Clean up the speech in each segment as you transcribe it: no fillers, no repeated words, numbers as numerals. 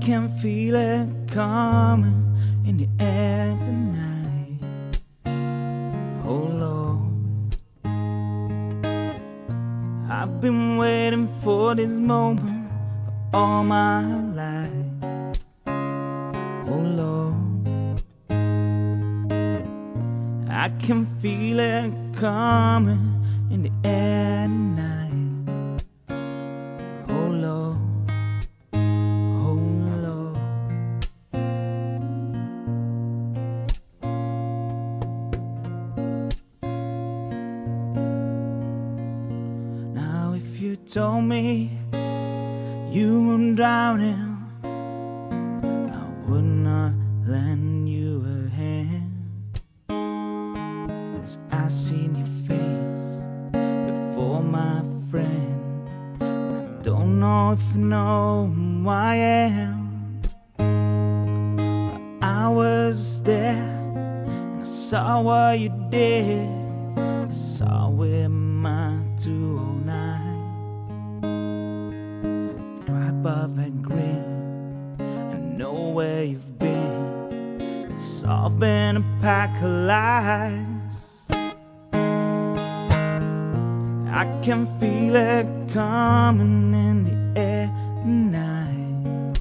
can feel it coming in the air tonight. Oh Lord, I've been waiting for this moment for all my life. Oh Lord, I can feel it coming in the air tonight. Oh Lord, oh Lord. Now if you told me you were drowning, I would not lend you a hand. 'Cause I seen your face before, my friend. I don't know if you know who I am, but I was there and I saw what you did. I saw with my 209s. Wipe off that grin, I know where you've been. It's all been a pack of lies. I can feel it coming in the air tonight.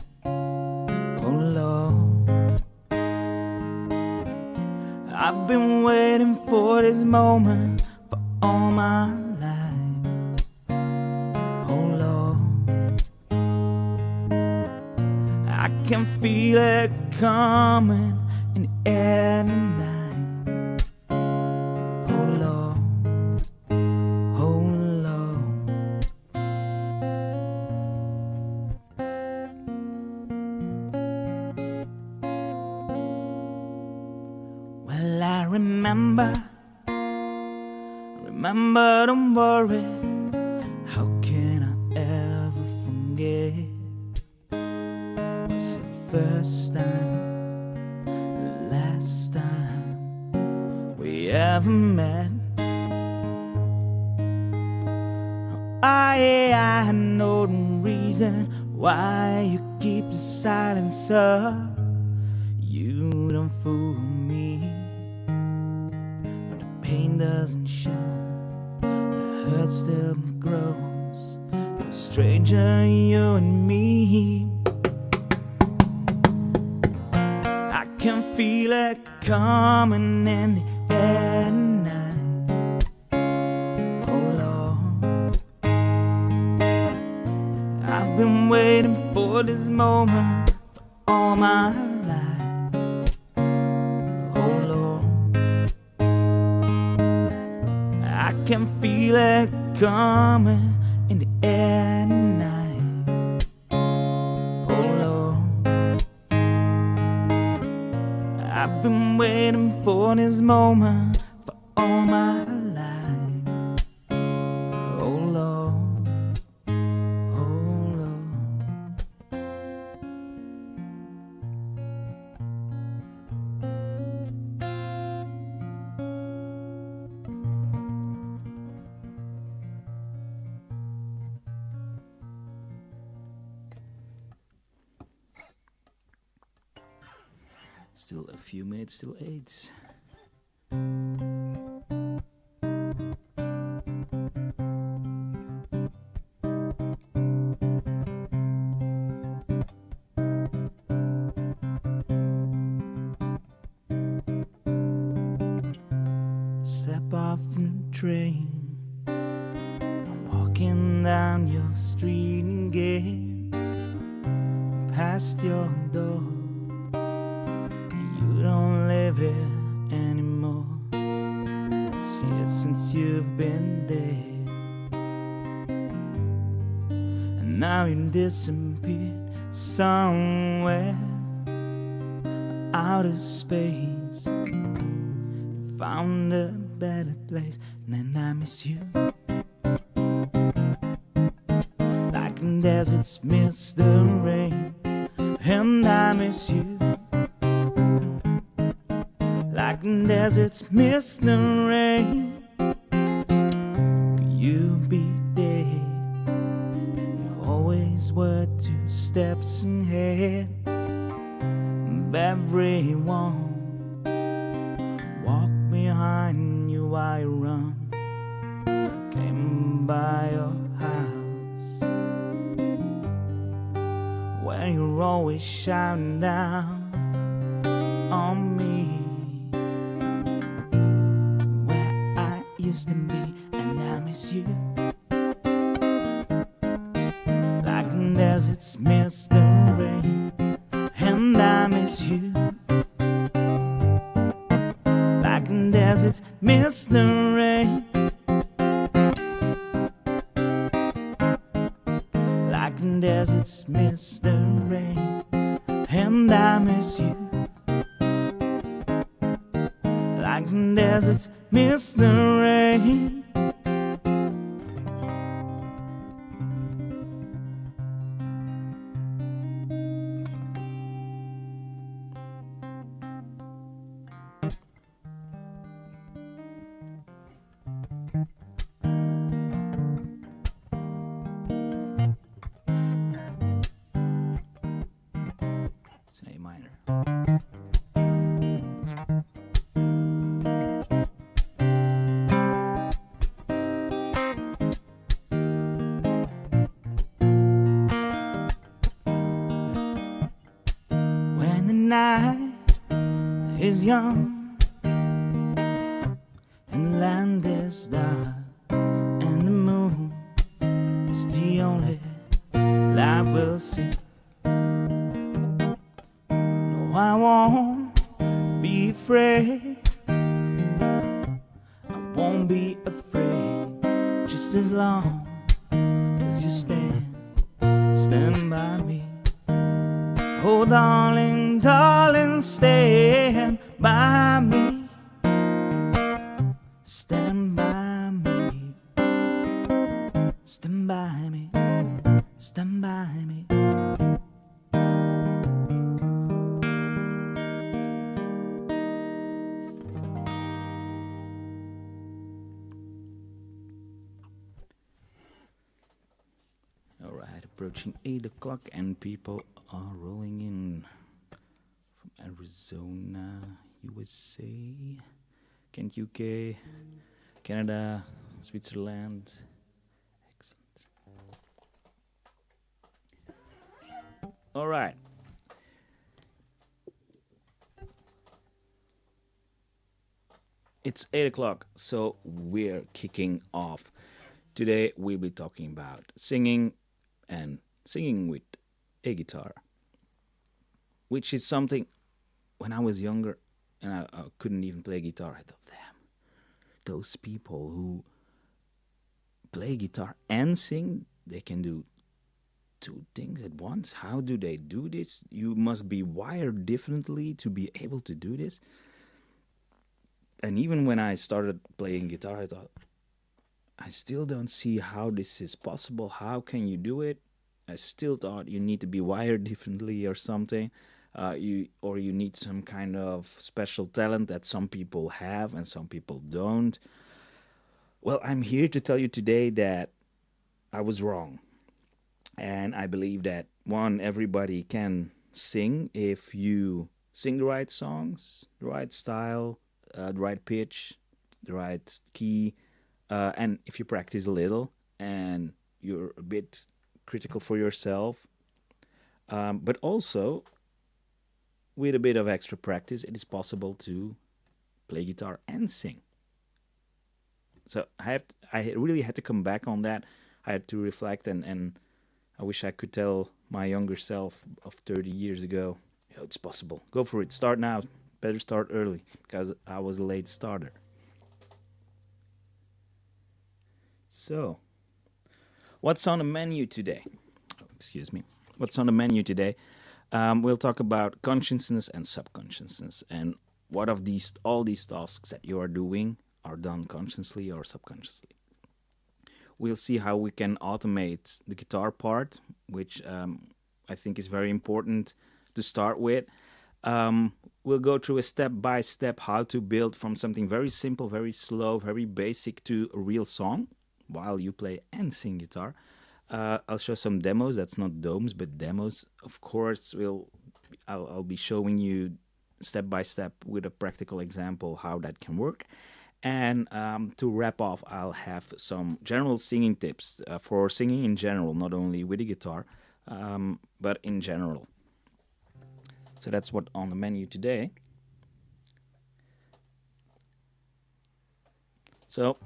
Oh Lord, I've been waiting for this moment for all my life. Oh Lord, I can feel it coming in the air tonight. Oh Lord, oh Lord. Well, I remember, don't worry. How can I ever forget? It's the first time, the last time we ever met. I know the reason why you keep the silence up. You don't fool me, but the pain doesn't show. The hurt still grows. No stranger, you and me. I can feel it coming in the air tonight. Oh Lord, I've been waiting for this moment for all my life. Oh Lord, I can feel it coming in the air tonight. Oh Lord, I've been waiting for this moment for all my life. Oh Lord, oh Lord. Still a few minutes till 8. Step off from the train, I'm walking down your street again, past your door. You don't live here anymore. I see it since you've been there, and now you disappeared somewhere out of space. You found a better place, and then I miss you. Like deserts miss the rain, and I miss you. Like deserts miss the rain. Could you be there? You always were 2 steps ahead. ahead of everyone. Walk behind you while you run. Came by your house when you're always shouting down on me. Where I used to be, and I miss you. Like the deserts miss the rain, and I miss you. Like the deserts miss the rain, like the deserts miss the rain, and I miss you. Like the deserts miss the rain. It's an A minor. When the night is young and the land is dark and the moon is the only light we'll see. No, I won't be afraid. I won't be afraid, just as long as you stand by me. Oh, darling, darling, stand by me. Stand by me. Stand by me. Stand by me. All right, approaching 8 o'clock and people are rolling in from Arizona, USA, Kent, UK, Canada, Switzerland. Excellent. All right. It's 8 o'clock, so we're kicking off. Today we'll be talking about singing and singing with a guitar, which is something when I was younger and I couldn't even play guitar. I thought, damn, those people who play guitar and sing, they can do two things at once. How do they do this? You must be wired differently to be able to do this. And even when I started playing guitar, I thought, I still don't see how this is possible. How can you do it? I still thought you need to be wired differently or something. You need some kind of special talent that some people have and some people don't. Well, I'm here to tell you today that I was wrong. And I believe that, one, everybody can sing if you sing the right songs, the right style, the right pitch, the right key, and if you practice a little and you're a bit critical for yourself, but also with a bit of extra practice, it is possible to play guitar and sing. So I really had to come back on that. I had to reflect, and I wish I could tell my younger self of 30 years ago, it's possible. Go for it. Start now. Better start early, because I was a late starter. So, what's on the menu today? Oh, excuse me. What's on the menu today? We'll talk about consciousness and subconsciousness, and what of all these tasks that you are doing are done consciously or subconsciously. We'll see how we can automate the guitar part, which I think is very important to start with. We'll go through a step-by-step how to build from something very simple, very slow, very basic to a real song while you play and sing guitar. I'll show some demos. That's not domes, but demos. Of course, I'll be showing you step by step with a practical example how that can work. And to wrap off, I'll have some general singing tips for singing in general, not only with the guitar, but in general. So that's what on the menu today. So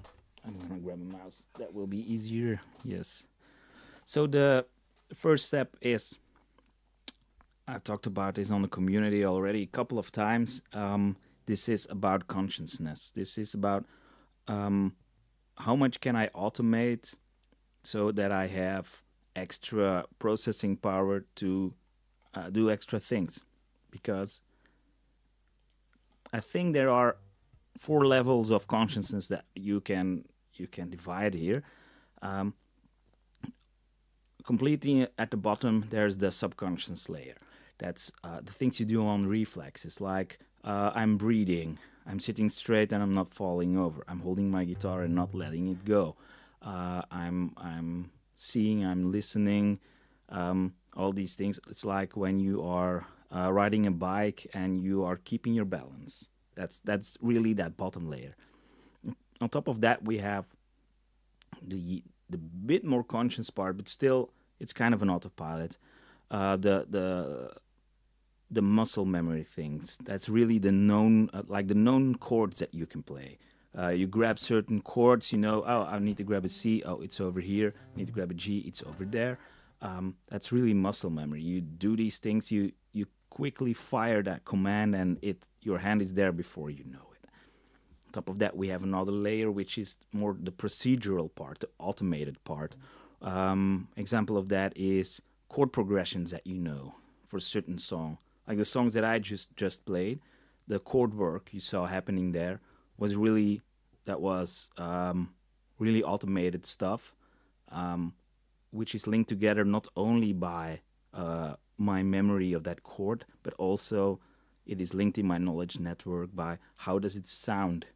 I'm gonna grab a mouse. That will be easier. Yes. So the first step is I talked about this on the community already a couple of times. This is about consciousness. This is about um, how much can I automate so that I have extra processing power to do extra things. Because I think there are four levels of consciousness that you can divide here. Um, Completely at the bottom, there's the subconscious layer. That's the things you do on reflexes, like I'm breathing, I'm sitting straight and I'm not falling over. I'm holding my guitar and not letting it go. I'm seeing, I'm listening. All these things. It's like when you are riding a bike and you are keeping your balance. That's really that bottom layer. On top of that, we have the bit more conscious part, but still it's kind of an autopilot. The muscle memory things. That's really the known like the known chords that you can play. You grab certain chords, you know. Oh, I need to grab a C. Oh, it's over here. I need to grab a G. It's over there. That's really muscle memory. You do these things. You quickly fire that command, and your hand is there before you know it. On top of that, we have another layer, which is more the procedural part, the automated part. Example of that is chord progressions that you know for a certain song. Like the songs that I just played, the chord work you saw happening there was really automated stuff, um, which is linked together not only by my memory of that chord, but also it is linked in my knowledge network by how does it sound,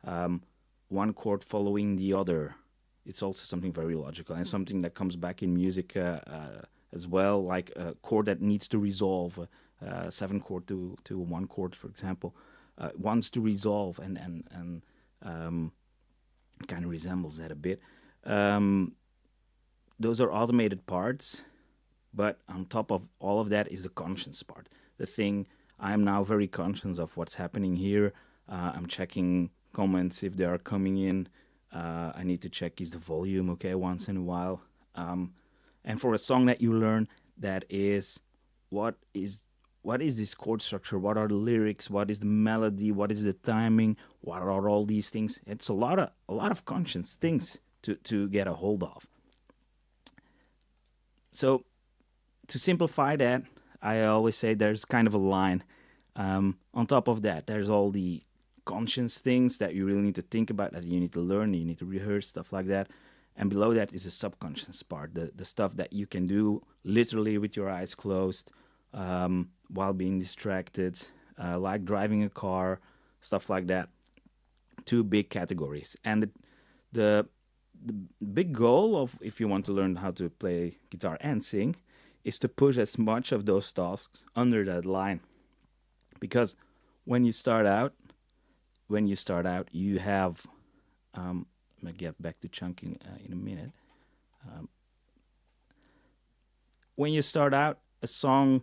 um, one chord following the other. It's also something very logical and something that comes back in music as well, like a chord that needs to resolve, seven chord to one chord, for example, wants to resolve and um, kind of resembles that a bit. Um, those are automated parts, but on top of all of that is the conscious part. The thing I'm now very conscious of what's happening here. I'm checking comments if they are coming in. I need to check is the volume okay once in a while. And for a song that you learn, that is what is what is this chord structure? What are the lyrics? What is the melody? What is the timing? What are all these things? It's a lot of conscious things to get a hold of. So to simplify that, I always say there's kind of a line. On top of that, there's all the conscious things that you really need to think about, that you need to learn, you need to rehearse, stuff like that. And below that is the subconscious part, the stuff that you can do literally with your eyes closed while being distracted, like driving a car, stuff like that. Two big categories. And the the big goal of if you want to learn how to play guitar and sing is to push as much of those tasks under that line, because when you start out you have I'm gonna get back to chunking in a minute. um, when you start out a song,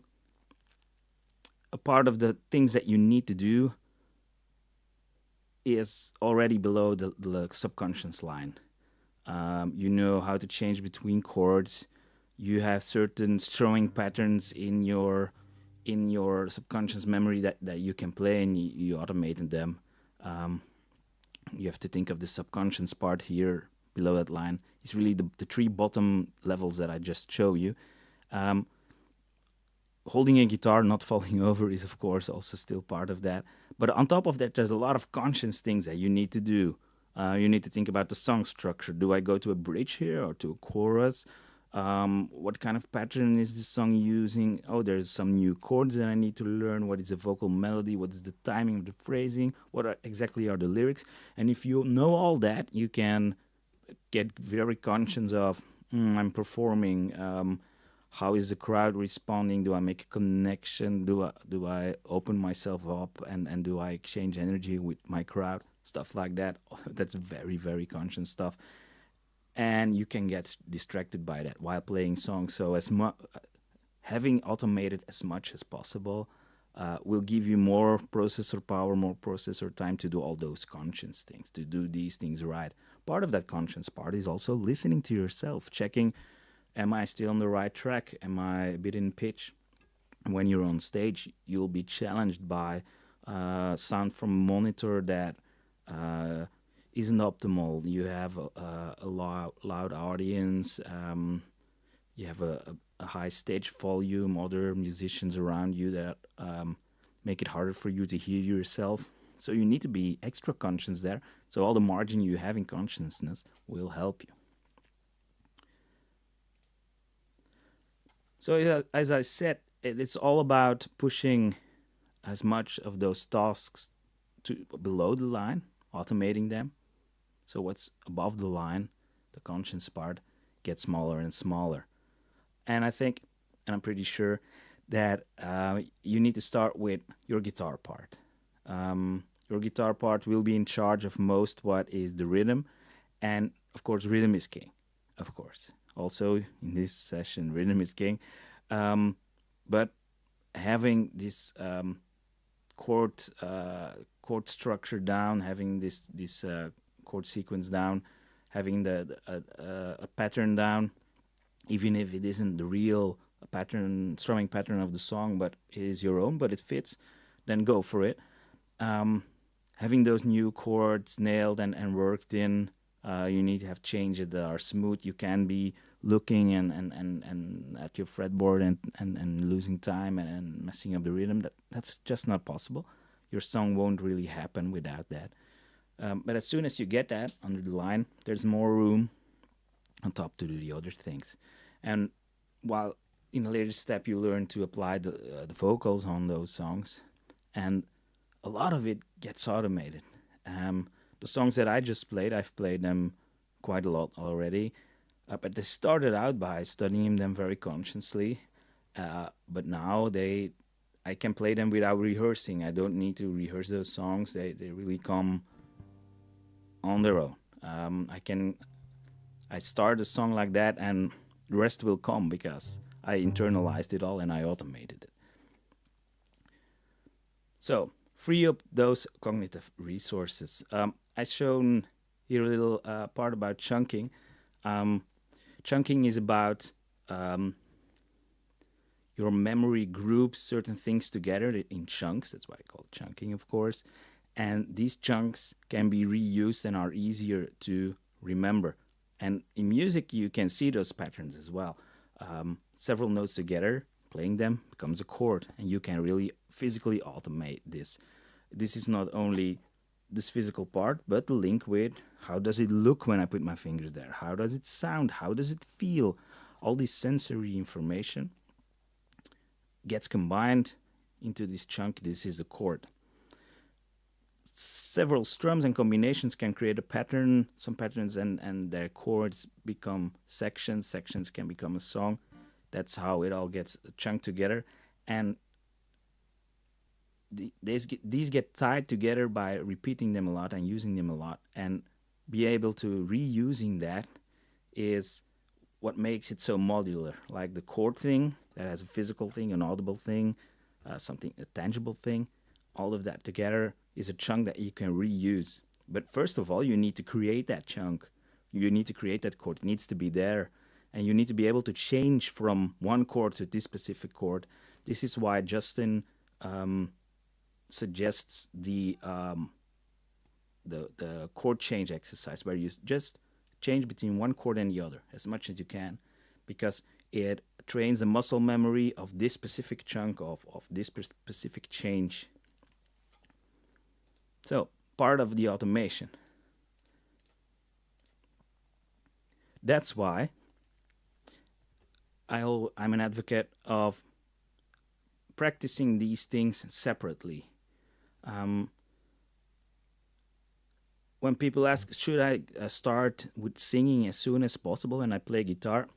a part of the things that you need to do is already below the subconscious line. You know how to change between chords. You have certain strumming patterns in your subconscious memory that you can play, and you automate them. Um, you have to think of the subconscious part here below that line. It's really the three bottom levels that I just show you. Um, Holding a guitar, not falling over, is of course also still part of that. But on top of that, there's a lot of conscious things that you need to do. You need to think about the song structure. Do I go to a bridge here or to a chorus? What kind of pattern is this song using? Oh, there's some new chords that I need to learn. What is the vocal melody? What is the timing of the phrasing? Exactly are the lyrics? And if you know all that, you can get very conscious of I'm performing. How is the crowd responding? Do I make a connection? Do I open myself up and do I exchange energy with my crowd? Stuff like that. That's very very conscious stuff, and you can get distracted by that while playing songs. So as much having automated as much as possible will give you more processor power, more processor time to do all those conscious things, to do these things right. Part of that conscious part is also listening to yourself, checking, am I still on the right track? Am I a bit in pitch? When you're on stage, you'll be challenged by sound from a monitor that isn't optimal. You have a loud audience. You have a high stage volume, other musicians around you that make it harder for you to hear yourself. So you need to be extra conscious there. So all the margin you have in consciousness will help you. So as I said, it's all about pushing as much of those tasks to below the line, automating them. So what's above the line, the conscious part, gets smaller and smaller. And I think, and I'm pretty sure that you need to start with your guitar part. Your guitar part will be in charge of most what is the rhythm, and of course, rhythm is king. Of course, also in this session, rhythm is king. But having this chord chord structure down, having this chord sequence down, having a pattern down, even if it isn't the real pattern, strumming pattern of the song, but it is your own, but it fits, then go for it. Having those new chords nailed and worked in, you need to have changes that are smooth. You can be looking and at your fretboard and losing time and messing up the rhythm. That's just not possible. Your song won't really happen without that. But as soon as you get that under the line, there's more room on top to do the other things. And while in a later step you learn to apply the vocals on those songs, and a lot of it gets automated. The songs that I just played, I've played them quite a lot already, but they started out by studying them very consciously. But now I can play them without rehearsing. I don't need to rehearse those songs. They really come on their own. I start a song like that, and the rest will come because I internalized it all and I automated it. So free up those cognitive resources. I've shown here a little part about chunking. Chunking is about your memory groups certain things together in chunks. That's why I call it chunking, of course. And these chunks can be reused and are easier to remember. And in music, you can see those patterns as well. Several notes together, playing them becomes a chord, and you can really physically automate this. This is not only this physical part, but the link with how does it look when I put my fingers there? How does it sound? How does it feel? All this sensory information gets combined into this chunk. This is a chord. Several strums and combinations can create a pattern. Some patterns and their chords become sections. Sections can become a song. That's how it all gets chunked together. And these get tied together by repeating them a lot and using them a lot. And be able to reusing that is what makes it so modular. Like the chord thing that has a physical thing, an audible thing, a tangible thing. All of that together is a chunk that you can reuse. But first of all, you need to create that chunk. You need to create that chord. It needs to be there. And you need to be able to change from one chord to this specific chord. This is why Justin suggests the chord change exercise, where you just change between one chord and the other as much as you can, because it trains the muscle memory of this specific chunk of this specific change. So, part of the automation. That's why I'm an advocate of practicing these things separately. When when people ask, should I start with singing as soon as possible and I play guitar,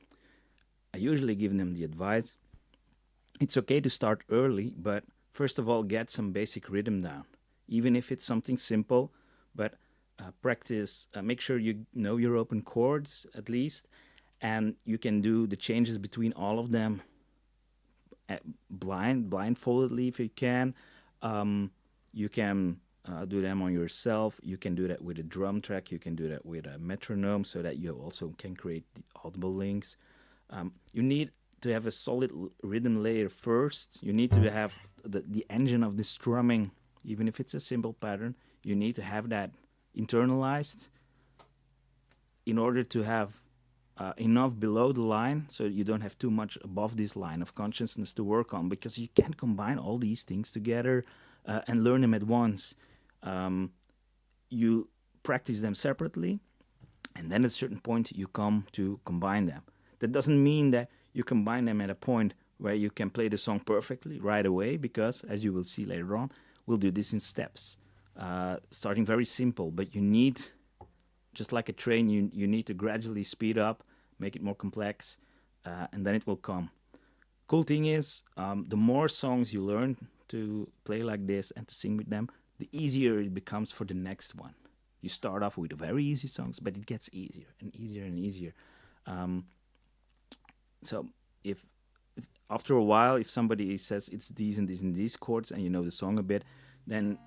I usually give them the advice. It's okay to start early, but first of all, get some basic rhythm down, even if it's something simple. But practice, make sure you know your open chords at least, and you can do the changes between all of them blindfoldedly if you can. You can do them on yourself. You can do that with a drum track. You can do that with a metronome, so that you also can create the audible links. You need to have a solid rhythm layer first. You need to have the engine of the strumming, even if it's a simple pattern. You need to have that internalized in order to have enough below the line, so you don't have too much above this line of consciousness to work on, because you can't combine all these things together and learn them at once. You practice them separately, and then at a certain point you come to combine them. That doesn't mean that you combine them at a point where you can play the song perfectly right away, because, as you will see later on, we'll do this in steps, starting very simple. But you need, just like a train, you need to gradually speed up, make it more complex, and then it will come. Cool thing is, the more songs you learn to play like this and to sing with them, the easier it becomes for the next one. You start off with very easy songs, but it gets easier and easier and easier. So if after a while, if somebody says it's these and these and these chords, and you know the song a bit, then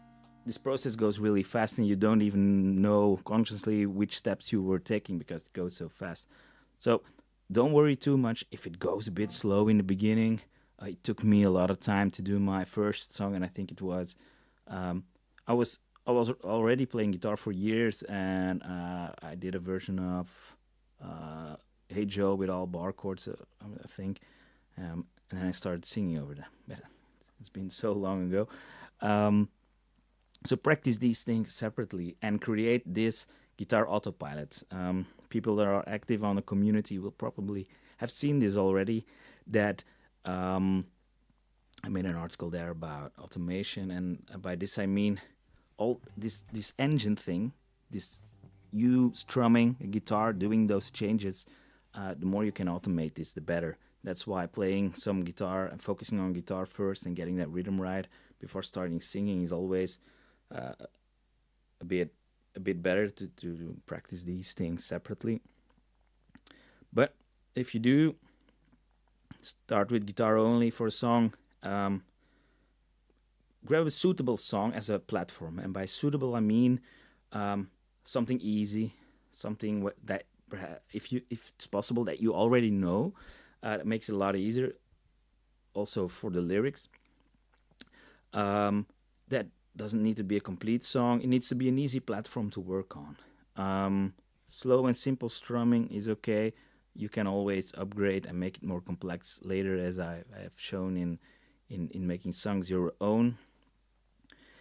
this process goes really fast, and you don't even know consciously which steps you were taking, because it goes so fast. So don't worry too much if it goes a bit slow in the beginning. It took me a lot of time to do my first song, and I think it was I was already playing guitar for years, and I did a version of Hey Joe with all bar chords, I think, and then I started singing over them. But it's been so long ago. So practice these things separately and create this guitar autopilot. People that are active on the community will probably have seen this already, that I made an article there about automation, and by this I mean all this engine thing, this you strumming a guitar, doing those changes. The more you can automate this, the better. That's why playing some guitar and focusing on guitar first and getting that rhythm right before starting singing is always a bit better to practice these things separately. But if you do start with guitar only for a song, grab a suitable song as a platform, and by suitable I mean something easy, something that if it's possible that you already know. That makes it a lot easier. Also for the lyrics, that doesn't need to be a complete song. It needs to be an easy platform to work on. Slow and simple strumming is okay. You can always upgrade and make it more complex later, as I have shown in making songs your own.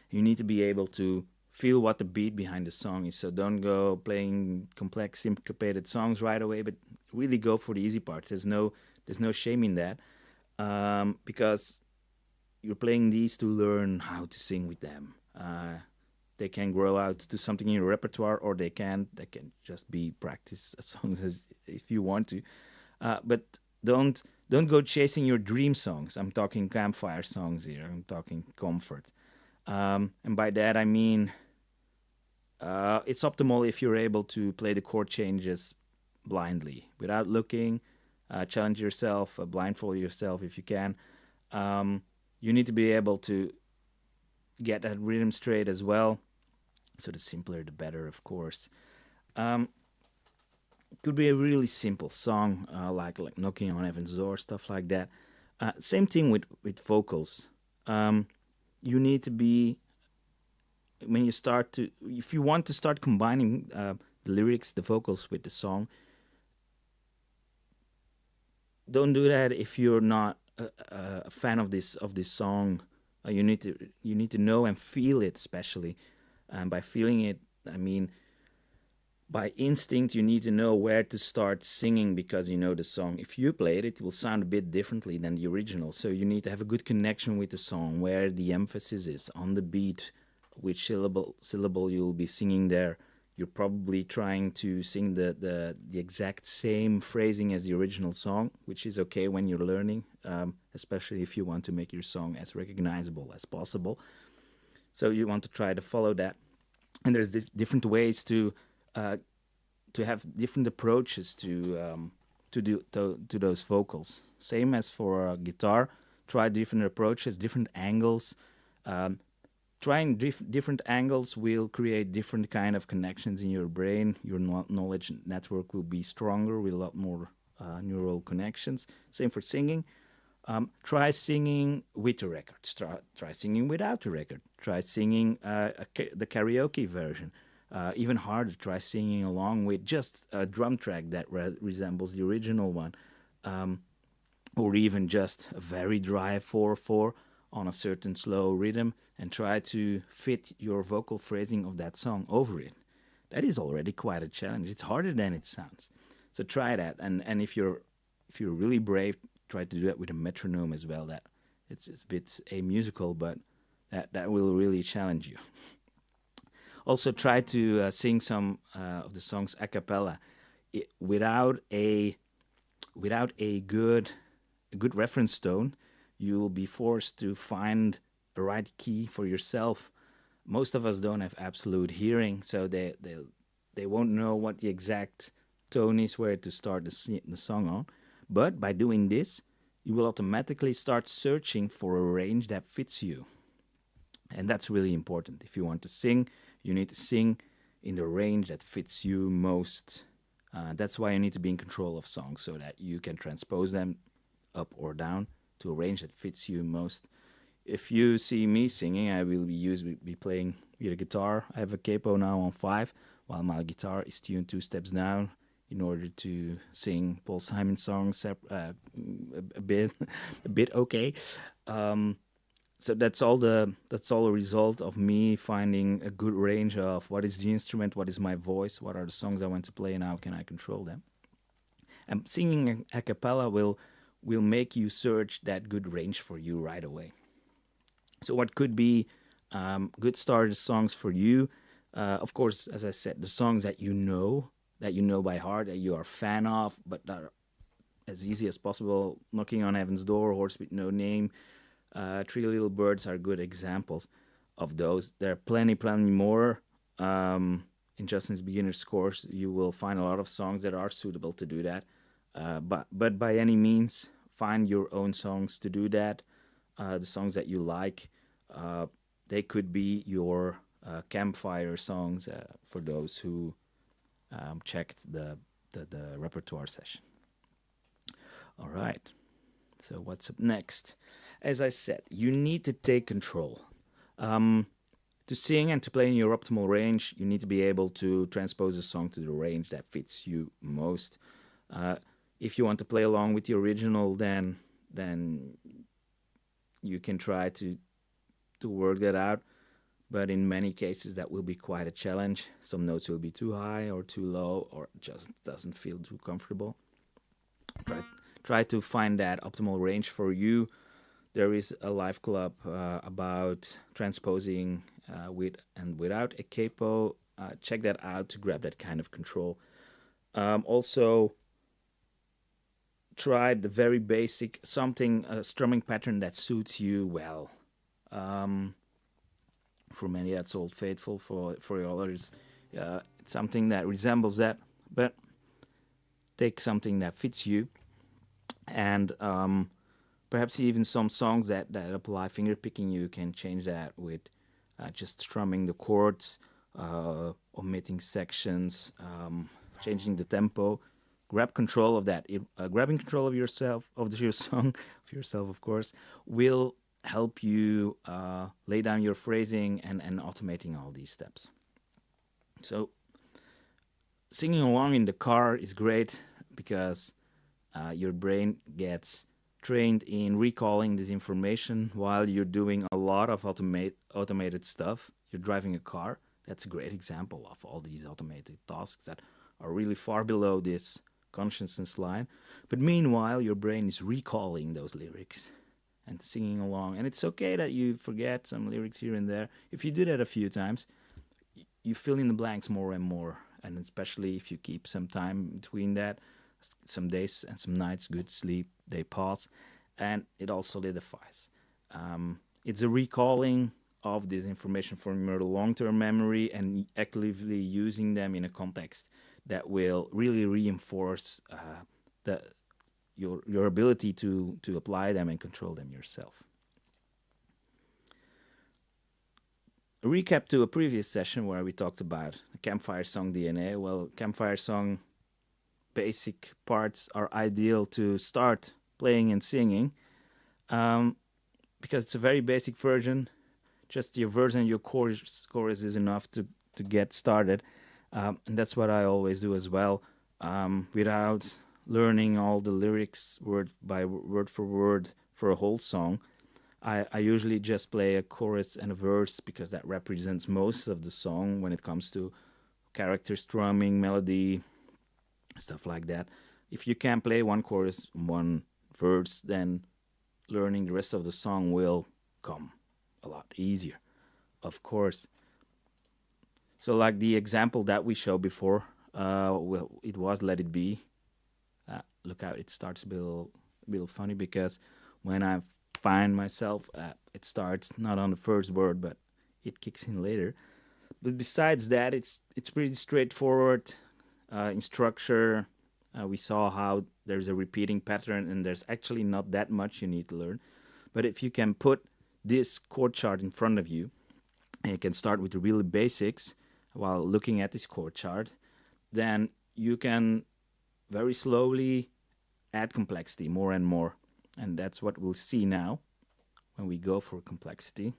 You need to be able to feel what the beat behind the song is. So don't go playing complex, syncopated songs right away, but really go for the easy part. There's no shame in that, because you're playing these to learn how to sing with them. They can grow out to something in your repertoire, or they can just be practice songs as if you want to. But don't go chasing your dream songs. I'm talking campfire songs here. I'm talking comfort. And by that I mean it's optimal if you're able to play the chord changes blindly without looking. Challenge yourself, blindfold yourself if you can. You need to be able to get that rhythm straight as well. So the simpler the better, of course. Could be a really simple song, like Knocking on Heaven's Door, stuff like that. Same thing with vocals. You need to be, when you start to, if you want to start combining the lyrics, the vocals with the song, don't do that if you're not a fan of this song. You need to know and feel it, especially. And by feeling it, I mean by instinct. You need to know where to start singing because you know the song. If you play it, it will sound a bit differently than the original. So you need to have a good connection with the song, where the emphasis is on the beat, which syllable you'll be singing there. you're probably trying to sing the exact same phrasing as the original song, which is okay when you're learning, especially if you want to make your song as recognizable as possible. So you want to try to follow that. And there's different ways uh, to have different approaches to those vocals. Same as for guitar, try different approaches, different angles. Um, Trying different angles will create different kind of connections in your brain. Your knowledge network will be stronger with a lot more neural connections. Same for singing. Try singing with the record. Try singing without the record. Try singing the karaoke version. Even harder, try singing along with just a drum track that resembles the original one, um, or even just a very dry 4/4 on a certain slow rhythm, and try to fit your vocal phrasing of that song over it. That is already quite a challenge. It's harder than it sounds. So try that, and if you're really brave, try to do that with a metronome as well. That it's a bit a musical, but that will really challenge you. Also, try to sing some of the songs a cappella without a good reference tone. You will be forced to find the right key for yourself. Most of us don't have absolute hearing, so they won't know what the exact tone is where to start the song on. But by doing this, you will automatically start searching for a range that fits you. And that's really important. If you want to sing, you need to sing in the range that fits you most. That's why you need to be in control of songs so that you can transpose them up or down to a range that fits you most. If you see me singing, I will be playing with a guitar. I have a capo now on 5, while my guitar is tuned 2 steps down in order to sing Paul Simon songs a bit, a bit okay. Um, so that's all a result of me finding a good range of what is the instrument, what is my voice, what are the songs I want to play, and how can I control them. And singing a cappella will make you search that good range for you right away. So what could be good starter songs for you? Of course, as I said, the songs that you know by heart, that you are a fan of, but that are as easy as possible. Knocking on Heaven's Door, Horse with No Name, Three Little Birds are good examples of those. There are plenty more. In Justin's beginner's course, you will find a lot of songs that are suitable to do that. But by any means, find your own songs to do that. The songs that you like, uh, they could be your campfire songs for those who checked the repertoire session. All right. So what's up next? As I said, you need to take control. Um, to sing and to play in your optimal range, you need to be able to transpose a song to the range that fits you most. Uh, if you want to play along with the original, then you can try to work that out. But in many cases, that will be quite a challenge. Some notes will be too high or too low, or just doesn't feel too comfortable. Try try to find that optimal range for you. There is a live club about transposing with and without a capo. Check that out to grab that kind of control. Also, try the very basic something a strumming pattern that suits you well. Um, for many, that's Old Faithful. For others, it's something that resembles that. But take something that fits you, and perhaps even some songs that apply finger picking. You can change that with just strumming the chords, omitting sections, changing the tempo. Grab control of that. Grabbing control of yourself, of your song, of yourself, of course, will help you lay down your phrasing and automating all these steps. So singing along in the car is great because your brain gets trained in recalling this information while you're doing a lot of automated stuff. You're driving a car. That's a great example of all these automated tasks that are really far below this consciousness line. But meanwhile, your brain is recalling those lyrics and singing along. And it's okay that you forget some lyrics here and there. If you do that a few times, you fill in the blanks more and more, and especially if you keep some time between that, some days and some nights, good sleep, they pass, and it all solidifies. It's a recalling of this information from your long-term memory and actively using them in a context that will really reinforce the your ability to apply them and control them yourself. A recap to a previous session where we talked about campfire song DNA. Well, campfire song basic parts are ideal to start playing and singing, because it's a very basic version. Just your verse and your chorus is enough to get started, and that's what I always do as well, without learning all the lyrics word by word for a whole song. I usually just play a chorus and a verse because that represents most of the song when it comes to character strumming, melody, stuff like that. If you can play one chorus, one verse, then learning the rest of the song will come a lot easier, of course. So like the example that we showed before, well, it was Let It Be. Look out, it starts a bit funny because when I find myself, it starts not on the first word, but it kicks in later. But besides that, it's pretty straightforward in structure. We saw how there's a repeating pattern, and there's actually not that much you need to learn. But if you can put this chord chart in front of you, and you can start with the really basics while looking at this chord chart, then you can very slowly add complexity more and more. And that's what we'll see now when we go for complexity.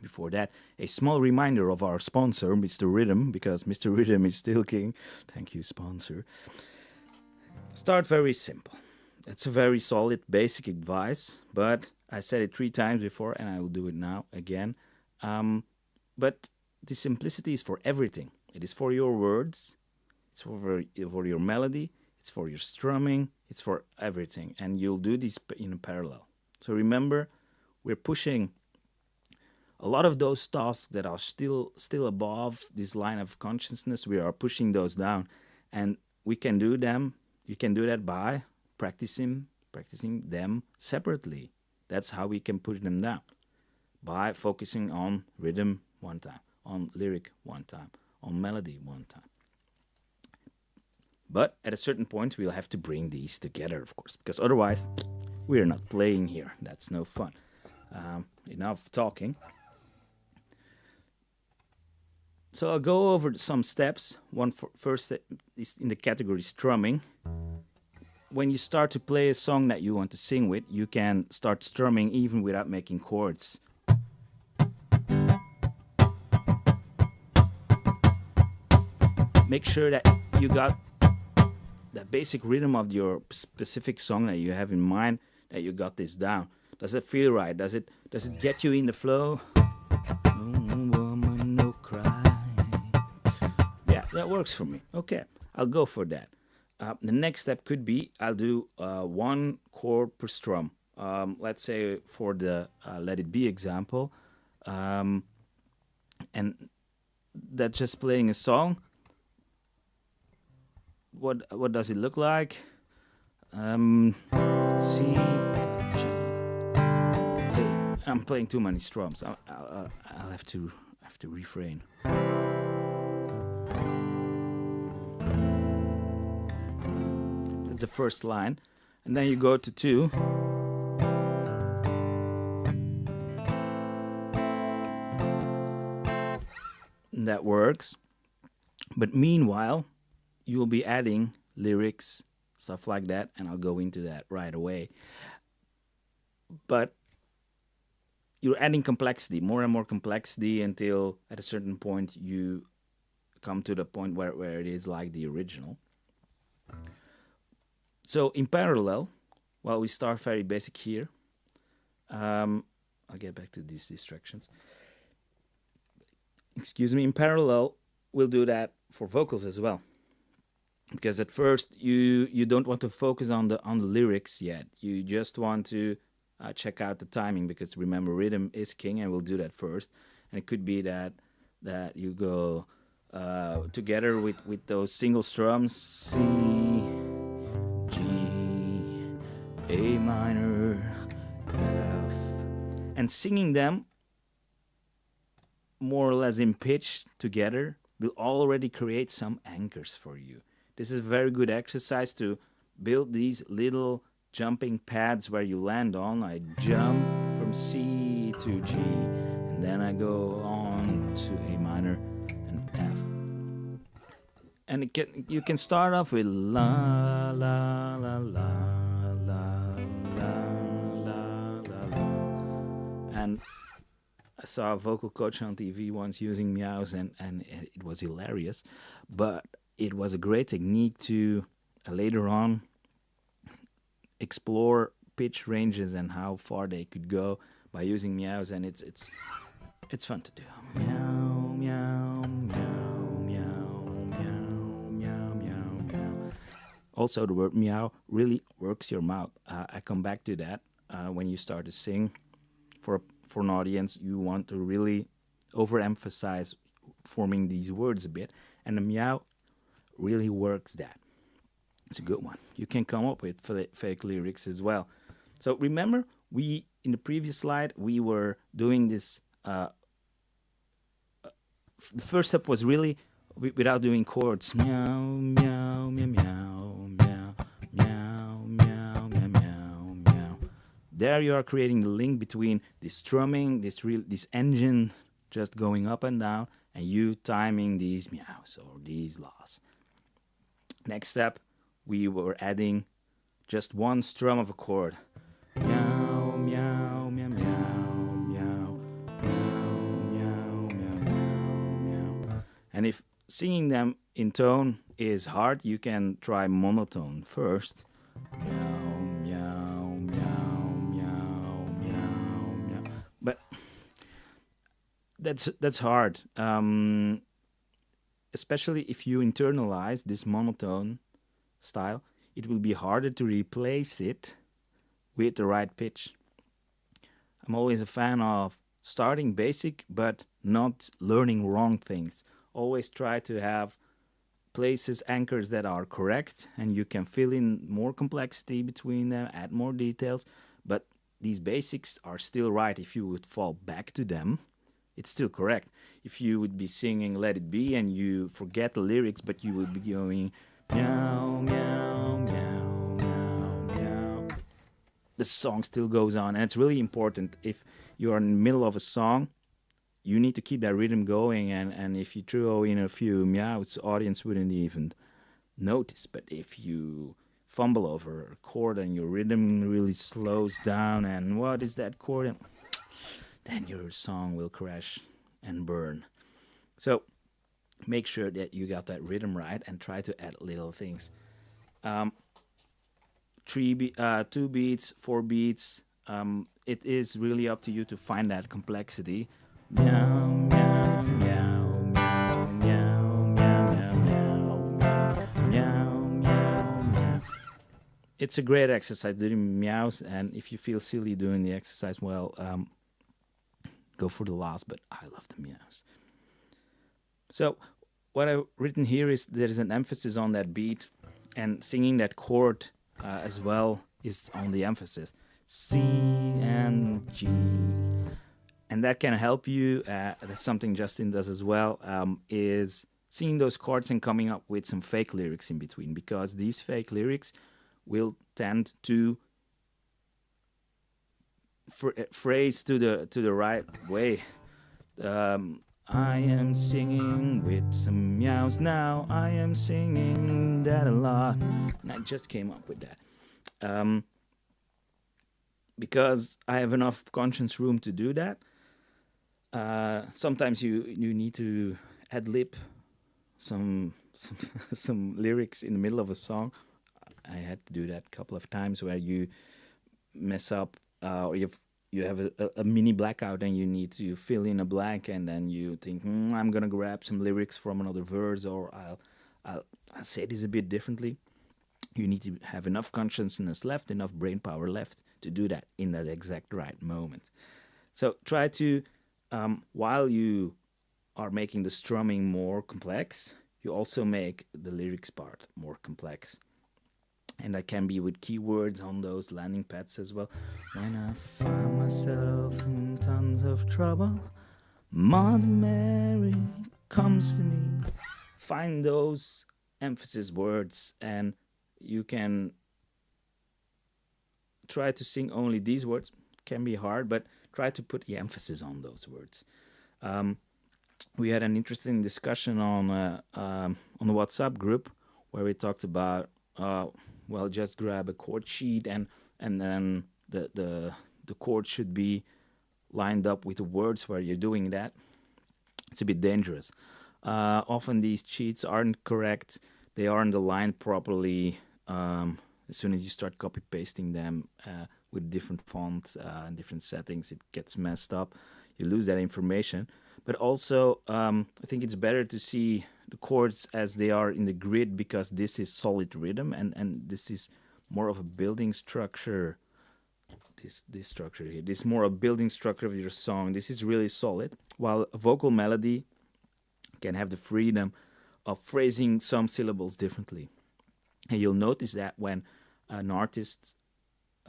Before that, a small reminder of our sponsor, Mr. Rhythm, because Mr. Rhythm is still king. Thank you, sponsor. Start very simple. It's a very solid basic advice, but I said it 3 times before and I will do it now again. But the simplicity is for everything. It is for your words, it's for your melody, it's for your strumming, it's for everything. And you'll do this in a parallel. So remember, we're pushing a lot of those tasks that are still above this line of consciousness. We are pushing those down, and we can do them. You can do that by practicing them separately. That's how we can push them down, by focusing on rhythm one time, on lyric one time, on melody one time. But at a certain point, we'll have to bring these together, of course, because otherwise, we're not playing here. That's no fun. Enough talking. So I'll go over some steps. First is in the category strumming. When you start to play a song that you want to sing with, you can start strumming even without making chords. Make sure that you got the basic rhythm of your specific song that you have in mind, that you got this down. Does it feel right? Does it get you in the flow? No woman, no cry. Yeah, that works for me. Okay, I'll go for that. The next step could be I'll do 1 chord per strum. Let's say for the Let It Be example, and that's just playing a song. What does it look like? C, G. Hey, I'm playing too many strums. I'll have to refrain. That's the first line, and then you go to 2. And that works. But meanwhile, you will be adding lyrics, stuff like that, and I'll go into that right away. But you're adding complexity, more and more complexity, until at a certain point you come to the point where it is like the original. So in parallel, while we start very basic here, I'll get back to these distractions. Excuse me. In parallel, we'll do that for vocals as well. Because at first you don't want to focus on the lyrics yet. You just want to check out the timing, because remember, rhythm is king, and we'll do that first. And it could be that that you go together with those single strums, C, G, A minor, F, and singing them more or less in pitch together will already create some anchors for you. This is a very good exercise to build these little jumping pads where you land on. I jump from C to G, and then I go on to A minor and F. And you can start off with la la la la la la la la la. And I saw a vocal coach on TV once using meows, and it was hilarious. But it was a great technique to later on explore pitch ranges and how far they could go by using meows, and it's fun to do. Meow meow meow meow meow meow meow meow. Also, the word meow really works your mouth. I come back to that when you start to sing for an audience. You want to really overemphasize forming these words a bit, and the meow really works that. It's a good one. You can come up with fake lyrics as well. So remember, we in the previous slide we were doing this. The first step was really without doing chords. Meow meow meow meow meow meow meow meow meow meow. There you are creating the link between this strumming, this engine just going up and down, and you timing these meows or these laws. Next step, we were adding just one strum of a chord. Meow, meow, meow, meow, meow, meow, meow, meow, meow, meow. And if singing them in tone is hard, you can try monotone first. Meow, meow, meow, meow, meow, meow. But that's hard. Especially if you internalize this monotone style, it will be harder to replace it with the right pitch. I'm always a fan of starting basic but not learning wrong things. Always try to have places, anchors that are correct, and you can fill in more complexity between them, add more details, but these basics are still right. If you would fall back to them, it's still correct. If you would be singing Let It Be and you forget the lyrics, but you would be going meow, meow, meow, meow, meow, the song still goes on. And it's really important. If you're in the middle of a song, you need to keep that rhythm going. And if you throw in a few meows, the audience wouldn't even notice. But if you fumble over a chord and your rhythm really slows down, and what is that chord? Then your song will crash and burn. So make sure that you got that rhythm right and try to add little things. 2 beats, 4 beats. It is really up to you to find that complexity. Meow, meow, meow, meow, meow, meow, meow, meow, meow, meow. It's a great exercise doing meows, and if you feel silly doing the exercise, well, go for the loss, but I love the meows. So what I've written here is there's an emphasis on that beat, and singing that chord as well is on the emphasis. C and G. And that can help you, that's something Justin does as well, is singing those chords and coming up with some fake lyrics in between, because these fake lyrics will tend to phrase to the right way. I am singing with some meows now. I am singing that a lot. And I just came up with that. Because I have enough conscience room to do that. Sometimes you need to ad-lib some lyrics in the middle of a song. I had to do that a couple of times where you mess up, or you have a mini blackout and you need to fill in a blank, and then you think, I'm gonna grab some lyrics from another verse, or I'll say this a bit differently. You need to have enough consciousness left, enough brain power left to do that in that exact right moment. So try to, while you are making the strumming more complex, you also make the lyrics part more complex. And that can be with keywords on those landing pads as well. When I find myself in tons of trouble, Mother Mary comes to me. Find those emphasis words, and you can try to sing only these words. Can be hard, but try to put the emphasis on those words. Um, we had an interesting discussion on the WhatsApp group where we talked about well, just grab a chord sheet and then the chord should be lined up with the words where you're doing that. It's a bit dangerous. Often these sheets aren't correct. They aren't aligned properly. As soon as you start copy pasting them with different fonts and different settings, it gets messed up. You lose that information. But also, I think it's better to see the chords as they are in the grid, because this is solid rhythm, and this is more of a building structure. This structure here, this is more a building structure of your song. This is really solid, while a vocal melody can have the freedom of phrasing some syllables differently. And you'll notice that when an artist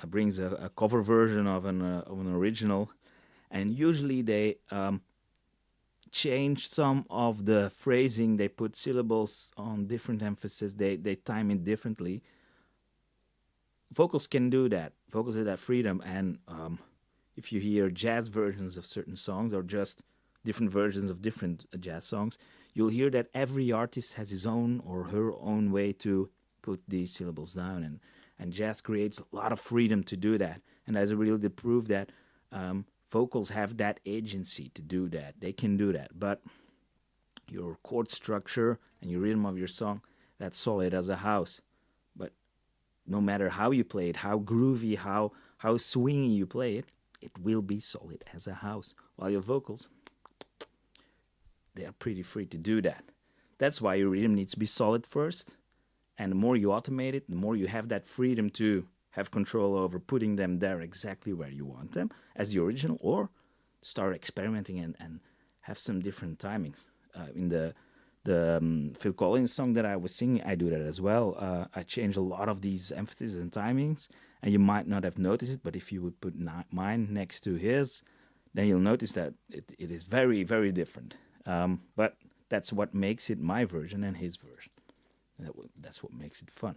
brings a cover version of an original, and usually they change some of the phrasing. They put syllables on different emphasis. They time it differently. Vocals can do that. Vocals have that freedom, and if you hear jazz versions of certain songs or just different versions of different jazz songs, you'll hear that every artist has his own or her own way to put these syllables down, and jazz creates a lot of freedom to do that, and that's really the proof that vocals have that agency to do that. They can do that, but your chord structure and your rhythm of your song, that's solid as a house. But no matter how you play it, how groovy, how swingy you play it, it will be solid as a house. While your vocals, they are pretty free to do that. That's why your rhythm needs to be solid first. And the more you automate it, the more you have that freedom to have control over putting them there exactly where you want them as the original, or start experimenting and have some different timings. In the Phil Collins song that I was singing, I do that as well. I change a lot of these emphases and timings, and you might not have noticed it, but if you would put mine next to his, then you'll notice that it is very, very different. But that's what makes it my version and his version. That's what makes it fun.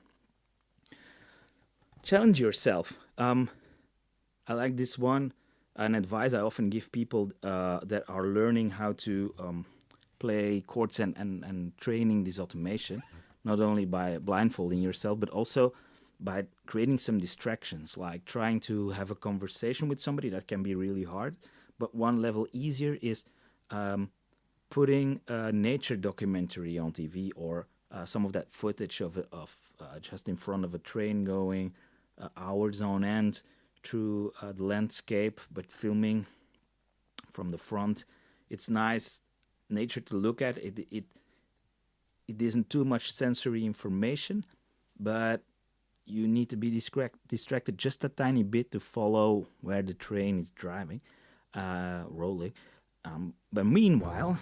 Challenge yourself. I like this one. An advice I often give people that are learning how to play chords and training this automation, not only by blindfolding yourself, but also by creating some distractions, like trying to have a conversation with somebody. That can be really hard. But one level easier is putting a nature documentary on TV, or some of that footage of just in front of a train going hours on end through the landscape, but filming from the front. It's nice nature to look at. It isn't too much sensory information, but you need to be distracted just a tiny bit to follow where the train is driving, rolling. But meanwhile,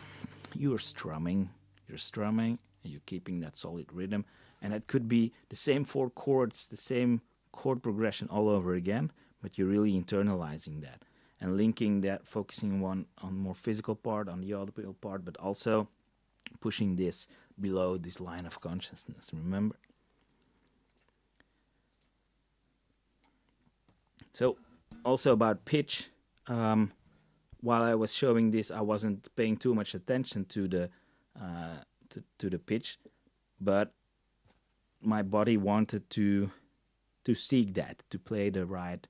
you're strumming, and you're keeping that solid rhythm, and it could be the same four chords, the same chord progression all over again, but you're really internalizing that and linking that, focusing on more physical part, on the audible part, but also pushing this below this line of consciousness. Remember? So, also about pitch. While I was showing this, I wasn't paying too much attention to the pitch, but my body wanted to seek that, to play the right,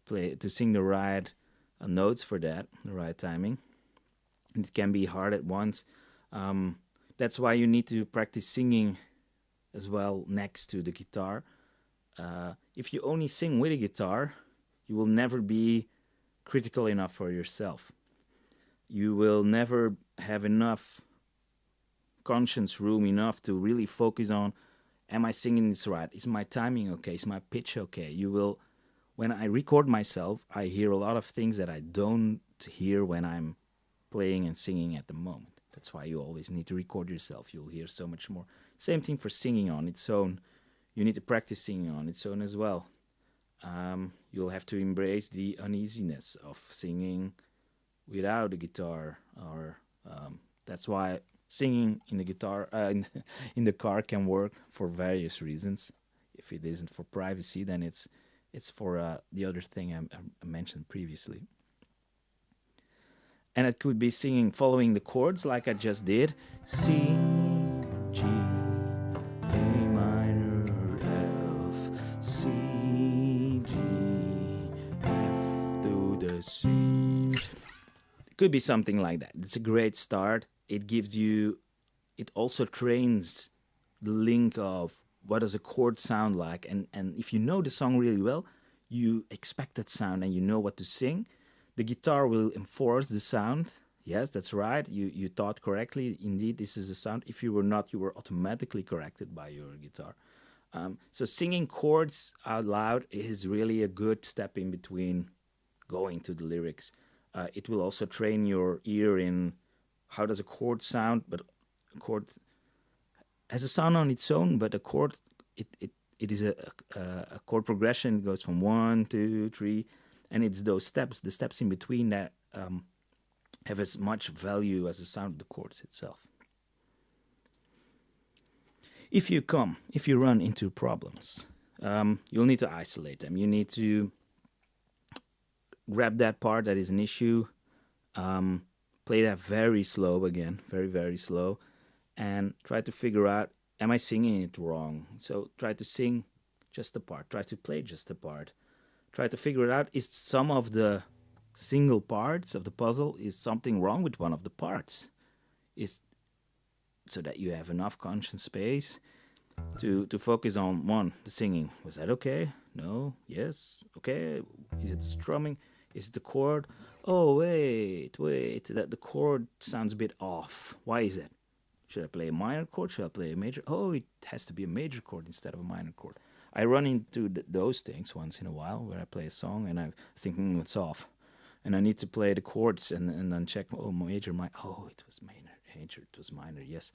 to sing the right notes for that, the right timing. It can be hard at once. That's why you need to practice singing as well next to the guitar. If you only sing with a guitar, you will never be critical enough for yourself. You will never have enough conscience room enough to really focus on, am I singing this right? Is my timing okay? Is my pitch okay? You will, when I record myself, I hear a lot of things that I don't hear when I'm playing and singing at the moment. That's why you always need to record yourself. You'll hear so much more. Same thing for singing on its own. You need to practice singing on its own as well. You'll have to embrace the uneasiness of singing without a guitar, or that's why singing in the guitar in the car can work for various reasons. If it isn't for privacy, then it's for the other thing I mentioned previously. And it could be singing following the chords like I just did. C, G, A minor, F, C, G, F to the C. It could be something like that. It's a great start. It gives you, it also trains the link of what does a chord sound like. And if you know the song really well, you expect that sound and you know what to sing. The guitar will enforce the sound. Yes, that's right. You thought correctly. Indeed, this is the sound. If you were not, you were automatically corrected by your guitar. So singing chords out loud is really a good step in between going to the lyrics. It will also train your ear in how does a chord sound, but a chord has a sound on its own, but a chord, it is a chord progression. It goes from 1, 2, 3, and it's those steps, the steps in between that have as much value as the sound of the chords itself. If you run into problems, you'll need to isolate them. You need to grab that part that is an issue, play that very slow again, very, very slow, and try to figure out, am I singing it wrong? So try to sing just the part, try to play just the part. Try to figure it out. Is some of the single parts of the puzzle, is something wrong with one of the parts? Is so that you have enough conscious space to focus on one, the singing. Was that okay? No? Yes? Okay? Is it strumming? Is it the chord? Oh, wait, that the chord sounds a bit off. Why is it? Should I play a minor chord? Should I play a major? Oh, it has to be a major chord instead of a minor chord. I run into those things once in a while where I play a song and I'm thinking it's off. And I need to play the chords and then check, oh, major, minor. Oh, it was major, it was minor, yes.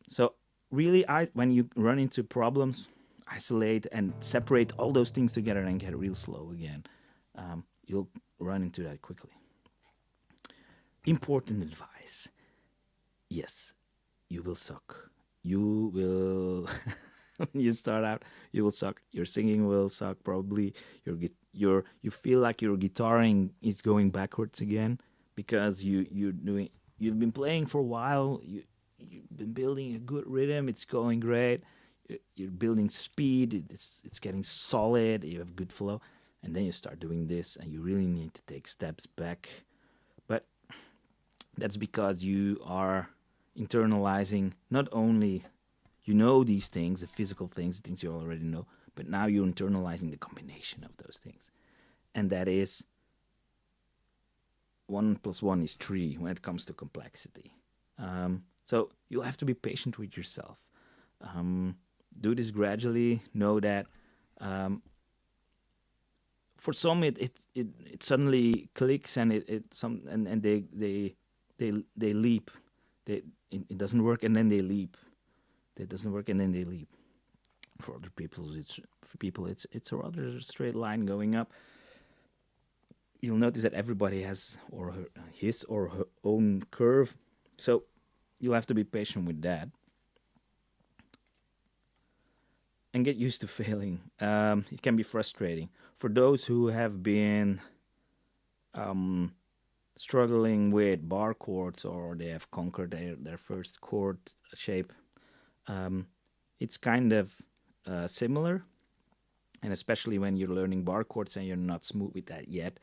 So really, when you run into problems, isolate and separate all those things together and get real slow again. You'll run into that quickly. Important advice. Yes, you will suck. You will... When you start out, you will suck. Your singing will suck. Probably you feel like your guitaring is going backwards again because you've been playing for a while. You've been building a good rhythm. It's going great. You're building speed. It's getting solid. You have good flow, and then you start doing this, and you really need to take steps back. But that's because you are internalizing not only. You know these things, the physical things, the things you already know, but now you're internalizing the combination of those things. And that is 1 + 1 is 3 when it comes to complexity. So you'll have to be patient with yourself. Do this gradually. Know that for some it suddenly clicks and they leap. It doesn't work and then they leap. That doesn't work, and then they leave. For other people, it's a rather straight line going up. You'll notice that everybody has his or her own curve, so you'll have to be patient with that and get used to failing. It can be frustrating for those who have been struggling with bar chords or they have conquered their first chord shape. It's kind of similar, and especially when you're learning bar chords and you're not smooth with that yet,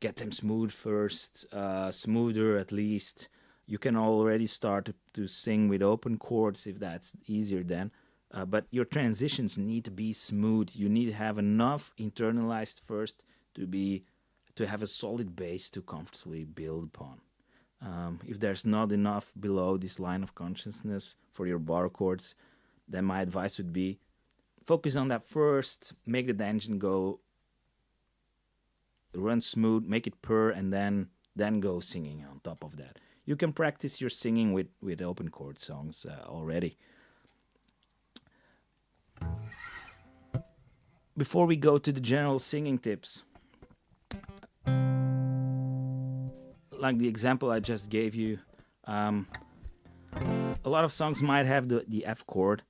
get them smooth first, smoother at least. You can already start to sing with open chords if that's easier then, but your transitions need to be smooth. You need to have enough internalized first to have a solid base to comfortably build upon. If there's not enough below this line of consciousness for your bar chords, then my advice would be focus on that first, make the engine go, run smooth, make it purr, and then then go singing on top of that. You can practice your singing with open chord songs already. Before we go to the general singing tips, like the example I just gave you, um, a lot of songs might have the F chord.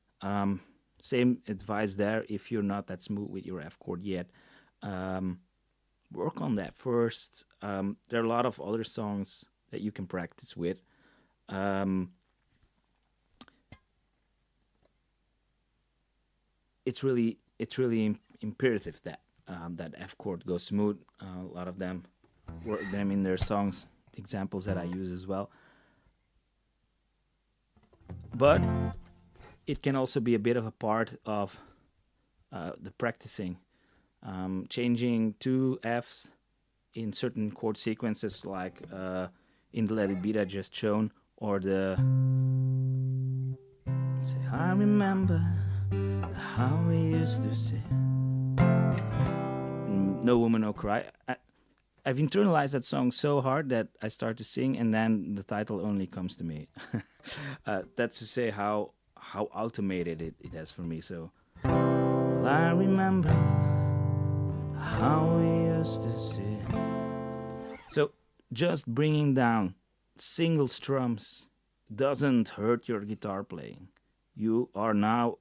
Same advice there. If you're not that smooth with your F chord yet, um, work on that first. There are a lot of other songs that you can practice with. Um, it's really imperative that that F chord goes smooth. A lot of them work them in their songs. Examples that I use as well. But it can also be a bit of a part of the practicing. Changing two Fs in certain chord sequences, like in the Let It Be that just shown, or the say, I remember how we used to say, No Woman, No Cry. I've internalized that song so hard that I start to sing, and then the title only comes to me. That's to say how automated it has for me. So I remember how we used to sit. So just bringing down single strums doesn't hurt your guitar playing. You are now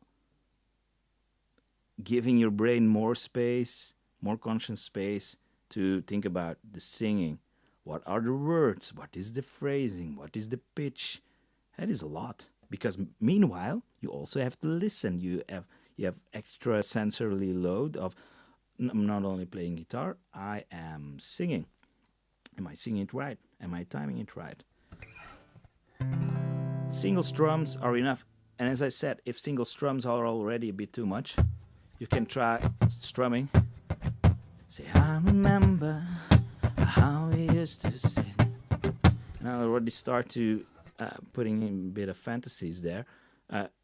giving your brain more space, more conscious space to think about the singing. What are the words? What is the phrasing? What is the pitch? That is a lot. Because meanwhile, you also have to listen. You have extra sensory load of I'm not only playing guitar, I am singing. Am I singing it right? Am I timing it right? Single strums are enough. And as I said, if single strums are already a bit too much, you can try strumming. Say, I remember how we used to sit. And I already start to putting in a bit of fantasies there.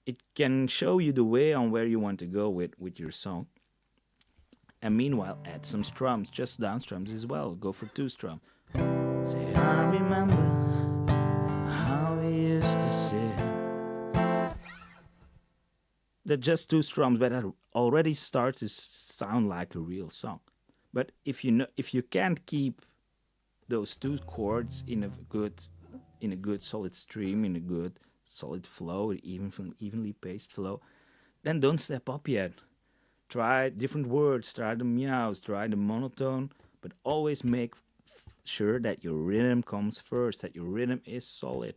It can show you the way on where you want to go with your song. And meanwhile, add some strums, just down strums as well. Go for two strums. Say, I remember how we used to sit. They're just two strums, but that already start to sound like a real song. But if you can't keep those two chords in a good solid stream, in a good solid flow, evenly paced flow, then don't step up yet. Try different words, try the meows, try the monotone, but always make sure that your rhythm comes first, that your rhythm is solid.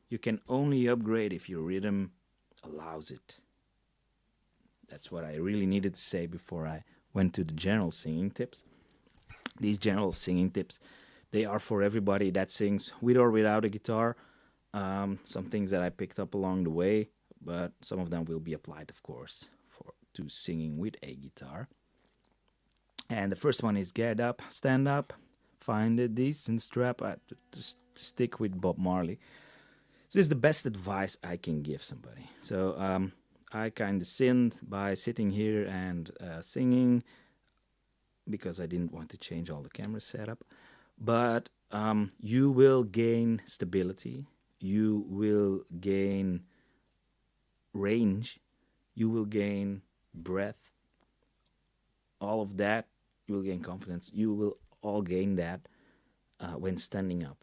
You can only upgrade if your rhythm allows it. That's what I really needed to say before I went to the general singing tips. These general singing tips, they are for everybody that sings with or without a guitar. Some things that I picked up along the way, but some of them will be applied, of course, to singing with a guitar. And the first one is get up, stand up, find a decent strap. To stick with Bob Marley. This is the best advice I can give somebody. So I kind of sinned by sitting here and singing because I didn't want to change all the camera setup. But you will gain stability. You will gain range. You will gain breath. All of that, you will gain confidence. You will all gain that when standing up.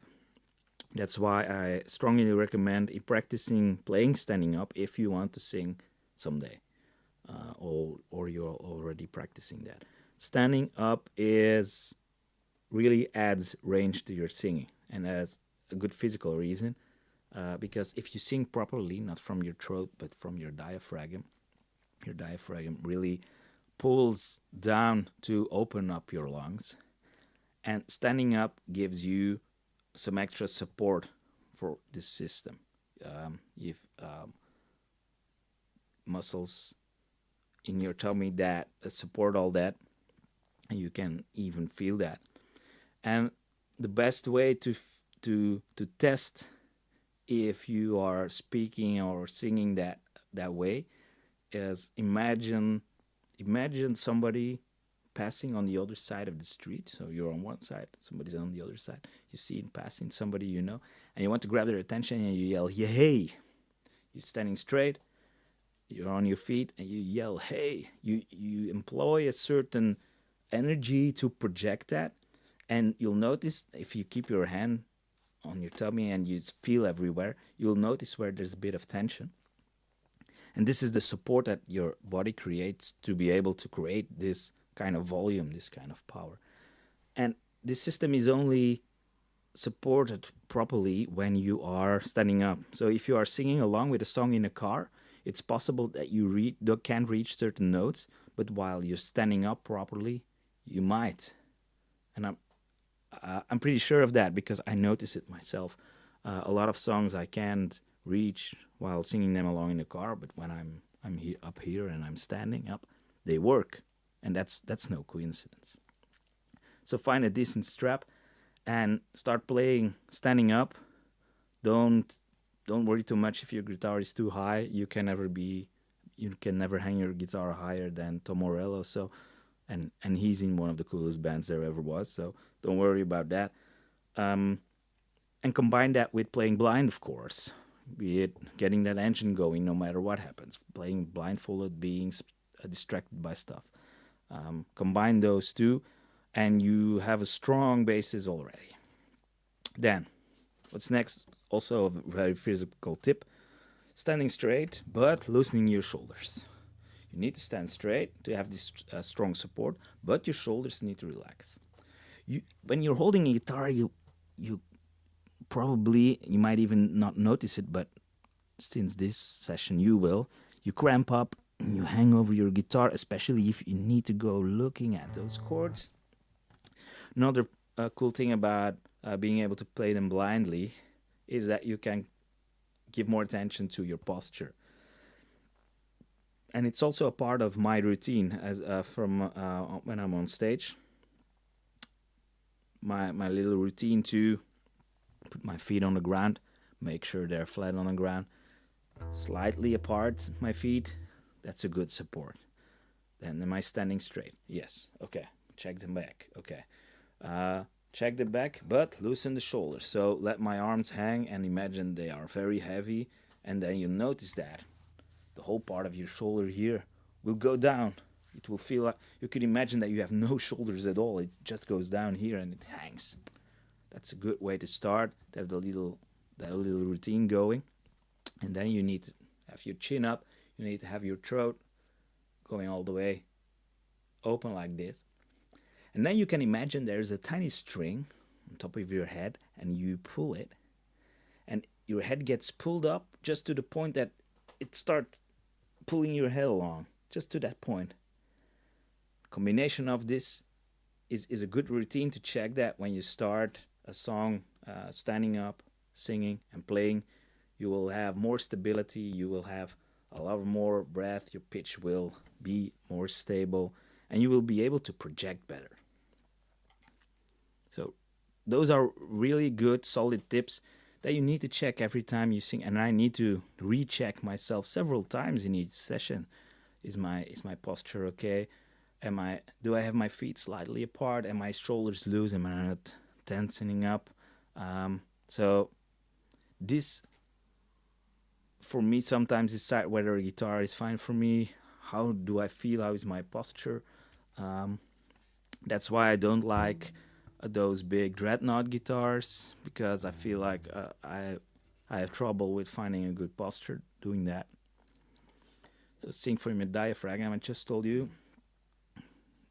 That's why I strongly recommend practicing playing standing up if you want to sing someday, or you're already practicing that. Standing up really adds range to your singing, and has a good physical reason, because if you sing properly, not from your throat but from your diaphragm really pulls down to open up your lungs, and standing up gives you some extra support for this system. You've muscles in your tummy that support all that, and you can even feel that. And the best way to test if you are speaking or singing that way is imagine somebody passing on the other side of the street. So you're on one side, somebody's on the other side. You see him passing somebody you know, and you want to grab their attention and you yell, "Yeah, hey!" You're standing straight, you're on your feet, and you yell, "Hey!" You employ a certain energy to project that, and you'll notice if you keep your hand on your tummy and you feel everywhere, you'll notice where there's a bit of tension. And this is the support that your body creates to be able to create this kind of volume, this kind of power. And this system is only supported properly when you are standing up. So if you are singing along with a song in a car, it's possible that you can't reach certain notes, but while you're standing up properly, you might. And I'm pretty sure of that because I notice it myself. A lot of songs I can't reach while singing them along in the car, but when up here and I'm standing up, they work, and that's no coincidence. So find a decent strap and start playing standing up. Don't worry too much if your guitar is too high. You can never hang your guitar higher than Tom Morello. So, and he's in one of the coolest bands there ever was. So don't worry about that. And combine that with playing blind, of course. Be it getting that engine going no matter what happens. Playing blindfolded, being distracted by stuff. Combine those two, and you have a strong basis already. Then, what's next? Also a very physical tip. Standing straight, but loosening your shoulders. You need to stand straight to have this strong support, but your shoulders need to relax. When you're holding a guitar, you probably, you might even not notice it, but since this session you cramp up, you hang over your guitar, especially if you need to go looking at those chords. Another cool thing about being able to play them blindly is that you can give more attention to your posture. And it's also a part of my routine as from when I'm on stage. My little routine to put my feet on the ground, make sure they're flat on the ground, slightly apart my feet. That's a good support. Then am I standing straight? Yes. Okay. Check the back. Okay. Check the back, but loosen the shoulders. So let my arms hang and imagine they are very heavy, and then you notice that the whole part of your shoulder here will go down. It will feel like you could imagine that you have no shoulders at all. It just goes down here and it hangs. That's a good way to start. To have that little routine going, and then you need to have your chin up. You need to have your throat going all the way open like this. And then you can imagine there's a tiny string on top of your head, and you pull it, and your head gets pulled up just to the point that it starts pulling your head along, just to that point. Combination of this is a good routine to check that when you start a song, standing up, singing, and playing, you will have more stability, you will have a lot more breath, your pitch will be more stable, and you will be able to project better. So those are really good, solid tips that you need to check every time you sing, and I need to recheck myself several times in each session. Is my posture okay? Do I have my feet slightly apart? Am my shoulders loose? Am I not tensing up? So this, for me, sometimes decide whether a guitar is fine for me. How do I feel? How is my posture? That's why I don't like those big dreadnought guitars, because I feel like I have trouble with finding a good posture doing that. So sing from your diaphragm. I just told you.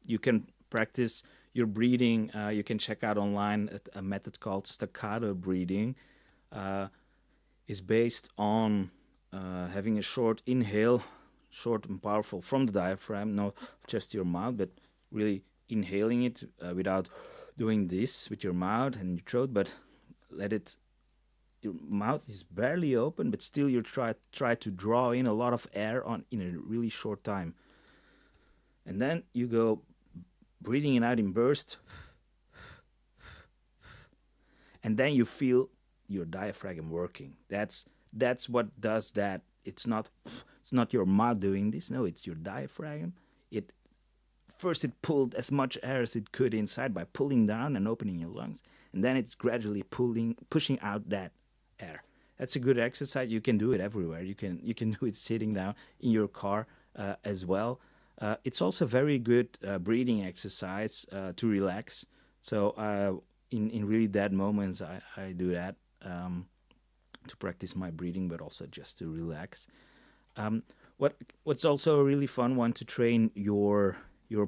You can practice your breathing. You can check out online a method called staccato breathing. Is based on having a short inhale, short and powerful from the diaphragm, not just your mouth, but really inhaling it without doing this with your mouth and your throat, but your mouth is barely open, but still you try to draw in a lot of air in a really short time. And then you go breathing it out in bursts, and then you feel your diaphragm working. That's what does that. It's not your mouth doing this. No, it's your diaphragm. It first it pulled as much air as it could inside by pulling down and opening your lungs, and then it's gradually pushing out that air. That's a good exercise. You can do it everywhere. You can do it sitting down in your car as well. It's also very good breathing exercise to relax. So in really dead moments, I do that to practice my breathing, but also just to relax. Um, what's also a really fun one to train your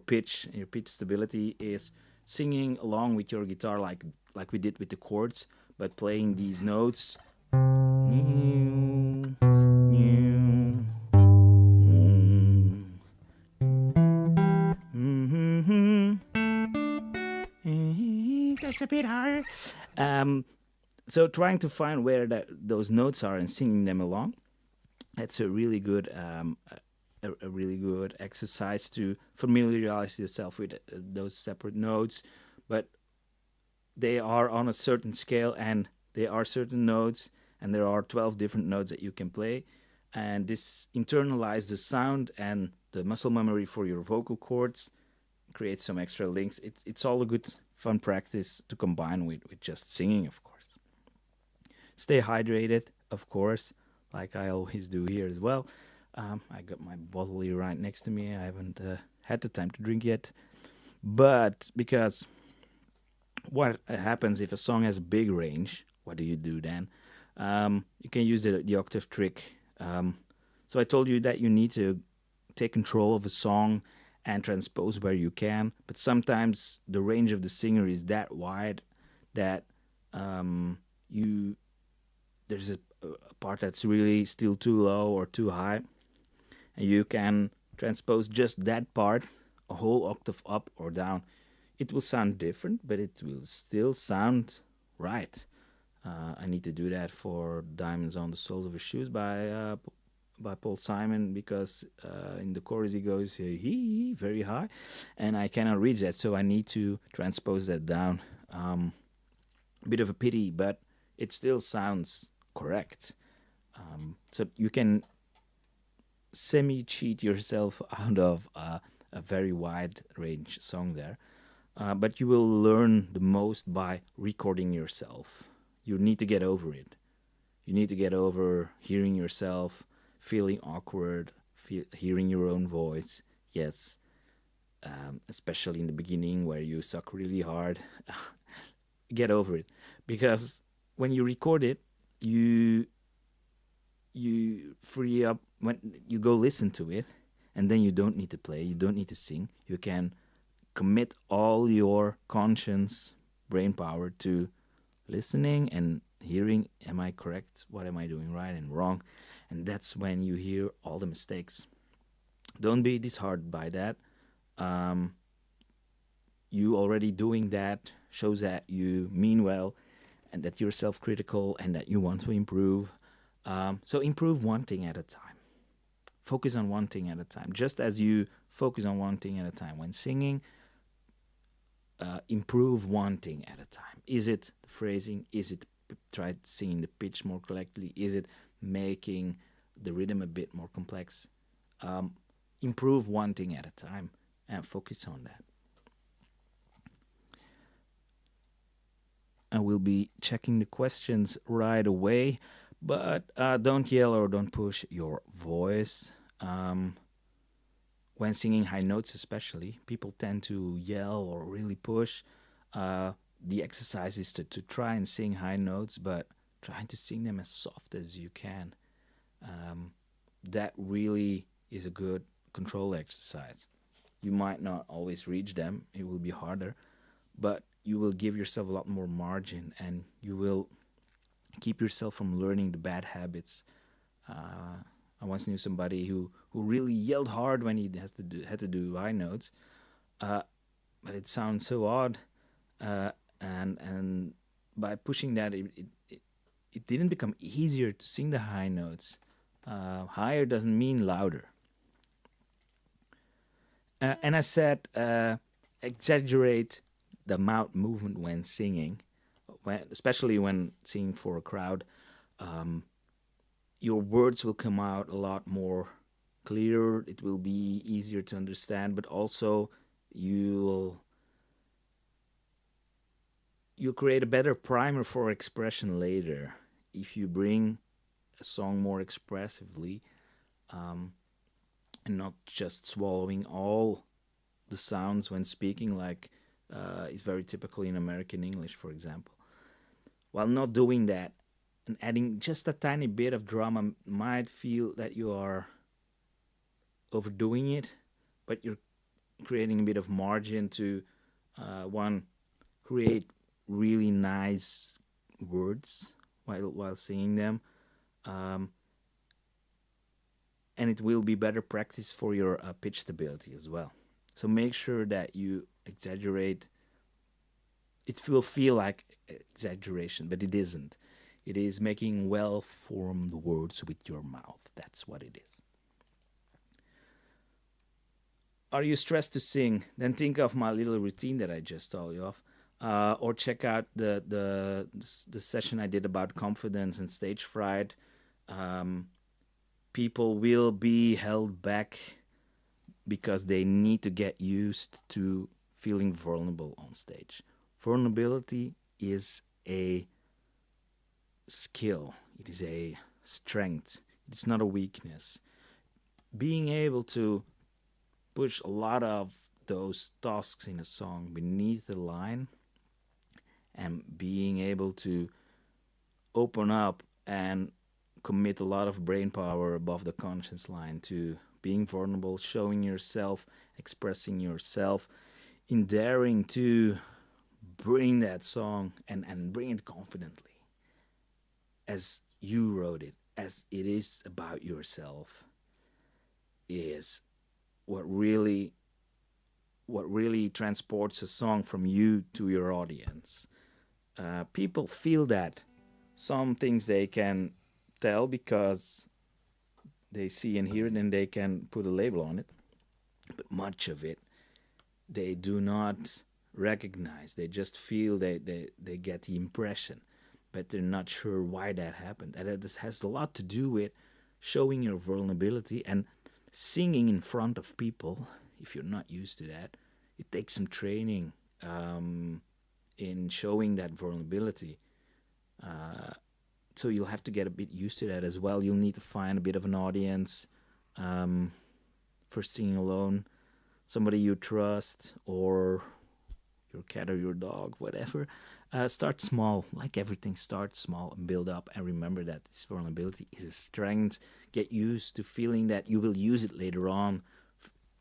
pitch stability is singing along with your guitar, like we did with the chords, but playing these notes. That's a bit hard. Um, so trying to find where those notes are and singing them along. That's a really good exercise to familiarize yourself with those separate notes, but they are on a certain scale and they are certain notes, and there are 12 different notes that you can play, and this internalizes the sound and the muscle memory for your vocal cords, creates some extra links. It's all a good fun practice to combine with just singing, of course. Stay hydrated, of course, like I always do here as well. I got my bottle here right next to me. I haven't had the time to drink yet, but because what happens if a song has a big range? What do you do then? You can use the octave trick. So I told you that you need to take control of a song and transpose where you can, but sometimes the range of the singer is that wide that you there's a part that's really still too low or too high, and you can transpose just that part a whole octave up or down. It will sound different, but it will still sound right. I need to do that for "Diamonds on the Soles of His Shoes" by Paul Simon, because in the chorus he goes he very high, and I cannot reach that, so I need to transpose that down. A bit of a pity, but it still sounds correct. So you can semi cheat yourself out of a very wide range song there. But you will learn the most by recording yourself. You need to get over it. You need to get over hearing yourself, feeling awkward, hearing your own voice. Yes, especially in the beginning where you suck really hard. Get over it, because when you record it, you free up when you go listen to it, and then you don't need to play. You don't need to sing. You can commit all your conscience, brain power to listening and hearing, am I correct? What am I doing right and wrong? And that's when you hear all the mistakes. Don't be disheartened by that. You already doing that shows that you mean well and that you're self-critical and that you want to improve. So improve one thing at a time. Focus on one thing at a time. Just as you focus on one thing at a time when singing, improve one thing at a time. Is it the phrasing? Is it try singing the pitch more correctly? Is it making the rhythm a bit more complex? Improve one thing at a time and focus on that. I will be checking the questions right away, but don't yell or don't push your voice. When singing high notes, especially, people tend to yell or really push. The exercise is to try and sing high notes, but trying to sing them as soft as you can. That really is a good control exercise. You might not always reach them, it will be harder, but you will give yourself a lot more margin, and you will keep yourself from learning the bad habits. I once knew somebody who really yelled hard when he had to do high notes, but it sounds so odd, and by pushing that, it didn't become easier to sing the high notes. Higher doesn't mean louder. And I said, exaggerate the mouth movement when singing, especially when singing for a crowd. Your words will come out a lot more clearer. It will be easier to understand, but also you'll you'll create a better primer for expression later if you bring a song more expressively, um, and not just swallowing all the sounds when speaking, like is very typical in American English, for example. While not doing that and adding just a tiny bit of drama might feel that you are overdoing it, but you're creating a bit of margin to one create really nice words while singing them, um, and it will be better practice for your pitch stability as well. So make sure that you exaggerate. It will feel like exaggeration, but it isn't. It is making well formed words with your mouth. That's what it is. Are you stressed to sing? Then think of my little routine that I just told you of. Or check out the session I did about confidence and stage fright. Um, People will be held back because they need to get used to feeling vulnerable on stage. Vulnerability is a skill, it is a strength, it's not a weakness. Being able to push a lot of those tasks in a song beneath the line and being able to open up and commit a lot of brain power above the conscious line to being vulnerable, showing yourself, expressing yourself, in daring to bring that song and bring it confidently as you wrote it, as it is about yourself, is what really transports a song from you to your audience. People feel that. Some things they can tell because they see and hear it and they can put a label on it, but much of it they do not recognize. They just feel they get the impression, but they're not sure why that happened. And this has a lot to do with showing your vulnerability and singing in front of people. If you're not used to that, it takes some training in showing that vulnerability. Uh, so you'll have to get a bit used to that as well. You'll need to find a bit of an audience um, for singing alone, somebody you trust, or your cat or your dog, whatever. Start small, like everything. Start small and build up. And remember that this vulnerability is a strength. Get used to feeling that you will use it later on.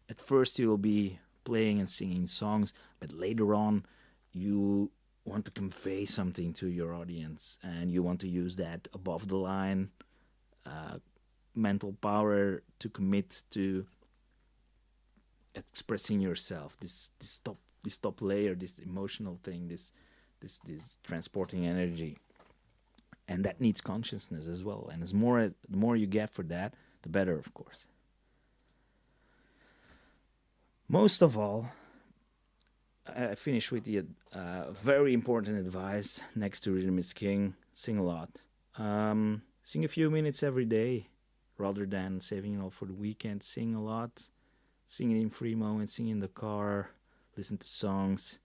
At first, you will be playing and singing songs, but later on, you want to convey something to your audience and you want to use that above the line uh, mental power to commit to expressing yourself, this top layer, this emotional thing, this transporting energy, and that needs consciousness as well. And the more you get for that, the better, of course. Most of all, I finish with the very important advice next to Rhythm is King: sing a lot. Sing a few minutes every day rather than saving it all for the weekend. Sing a lot. Sing it in free moments, sing in the car, listen to songs,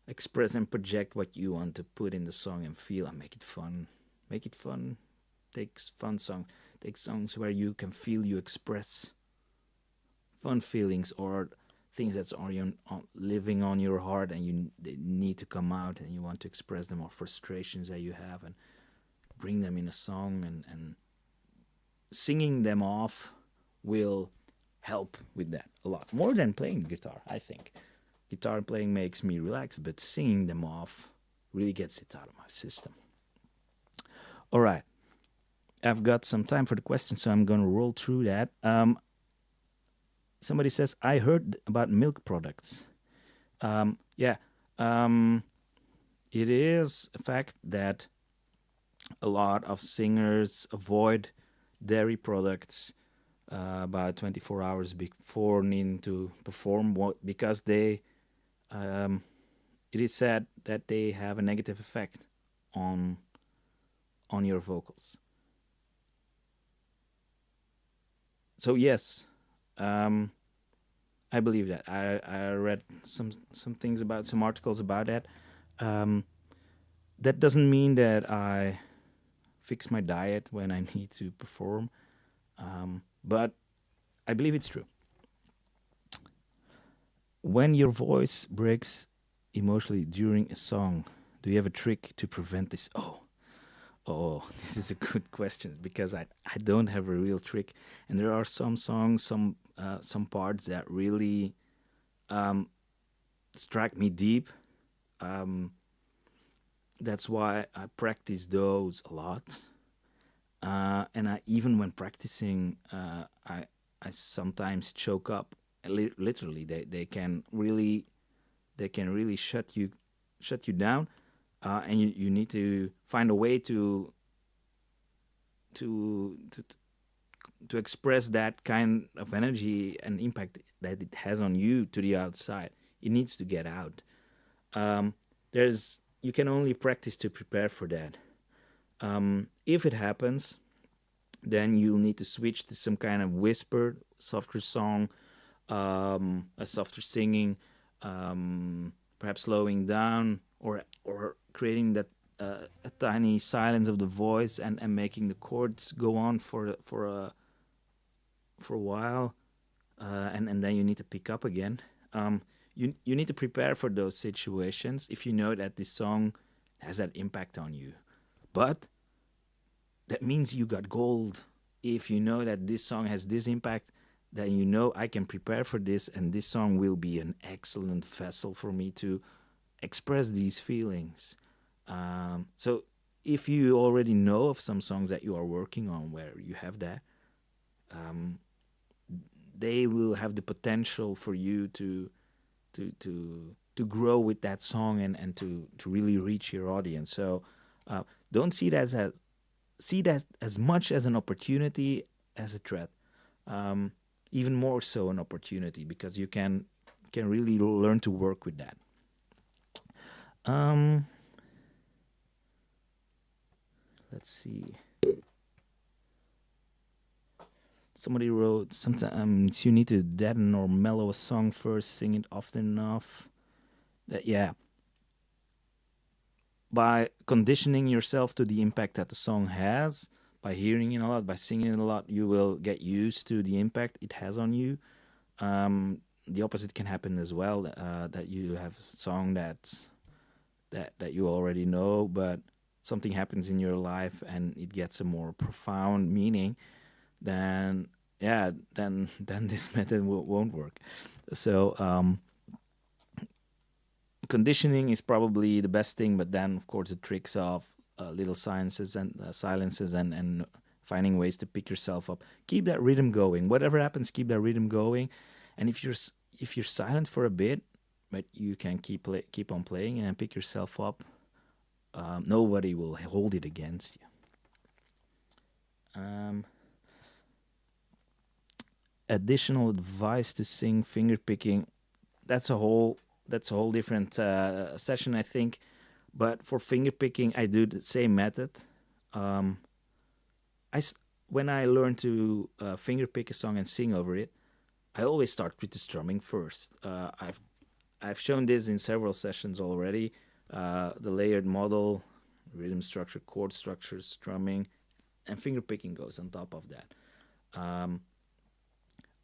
express and project what you want to put in the song and feel, and make it fun. Make it fun. Take fun songs. Take songs where you can feel you express fun feelings or things that's living on your heart and they need to come out and you want to express them, or frustrations that you have, and bring them in a song, and singing them off will help with that a lot more than playing guitar. I think guitar playing makes me relax, but singing them off really gets it out of my system. All right, I've got some time for the question, so I'm going to roll through that. Somebody says, I heard about milk products. Yeah, it is a fact that a lot of singers avoid dairy products about 24 hours before needing to perform, because um, it is said that they have a negative effect on your vocals. So yes, I believe that. I read some things about some articles about that. Um, that doesn't mean that I fix my diet when I need to perform, but I believe it's true. When your voice breaks emotionally during a song, do you have a trick to prevent this? Oh, this is a good question because I don't have a real trick, and there are some songs, some parts that really strike me deep. Um, that's why I practice those a lot. And I even when practicing, I sometimes choke up. Literally, they can really shut you down, and you need to find a way to to to express that kind of energy and impact that it has on you to the outside. It needs to get out. There's You can only practice to prepare for that. If it happens, then you'll need to switch to some kind of whispered, softer song, a softer singing, perhaps slowing down or creating that a tiny silence of the voice and making the chords go on for a while, and then you need to pick up again. You need to prepare for those situations if you know that this song has that impact on you. But that means you got gold. If you know that this song has this impact, then you know I can prepare for this, and this song will be an excellent vessel for me to express these feelings. So if you already know of some songs that you are working on where you have that, um, they will have the potential for you to grow with that song and to really reach your audience. So don't see that as much as an opportunity as a threat. Um, Even more so an opportunity because you can really learn to work with that. Um, let's see. Somebody wrote sometimes you need to deaden or mellow a song first, sing it often enough. Yeah, by conditioning yourself to the impact that the song has, by hearing it a lot, by singing it a lot, you will get used to the impact it has on you. The opposite can happen as well. That you have a song that you already know, but something happens in your life and it gets a more profound meaning. Then yeah, then this method won't work. So conditioning is probably the best thing, but then of course the tricks of little sciences and silences and finding ways to pick yourself up. Keep that rhythm going. Whatever happens, keep that rhythm going. And if you're silent for a bit, but you can keep on playing and pick yourself up, nobody will hold it against you. Additional advice to sing finger picking, that's a whole different session, I think. But for finger picking, I do the same method. Um, when I learn to finger pick a song and sing over it, I always start with the strumming first. I've shown this in several sessions already. The layered model, rhythm structure, chord structure, strumming, and finger picking goes on top of that. Um,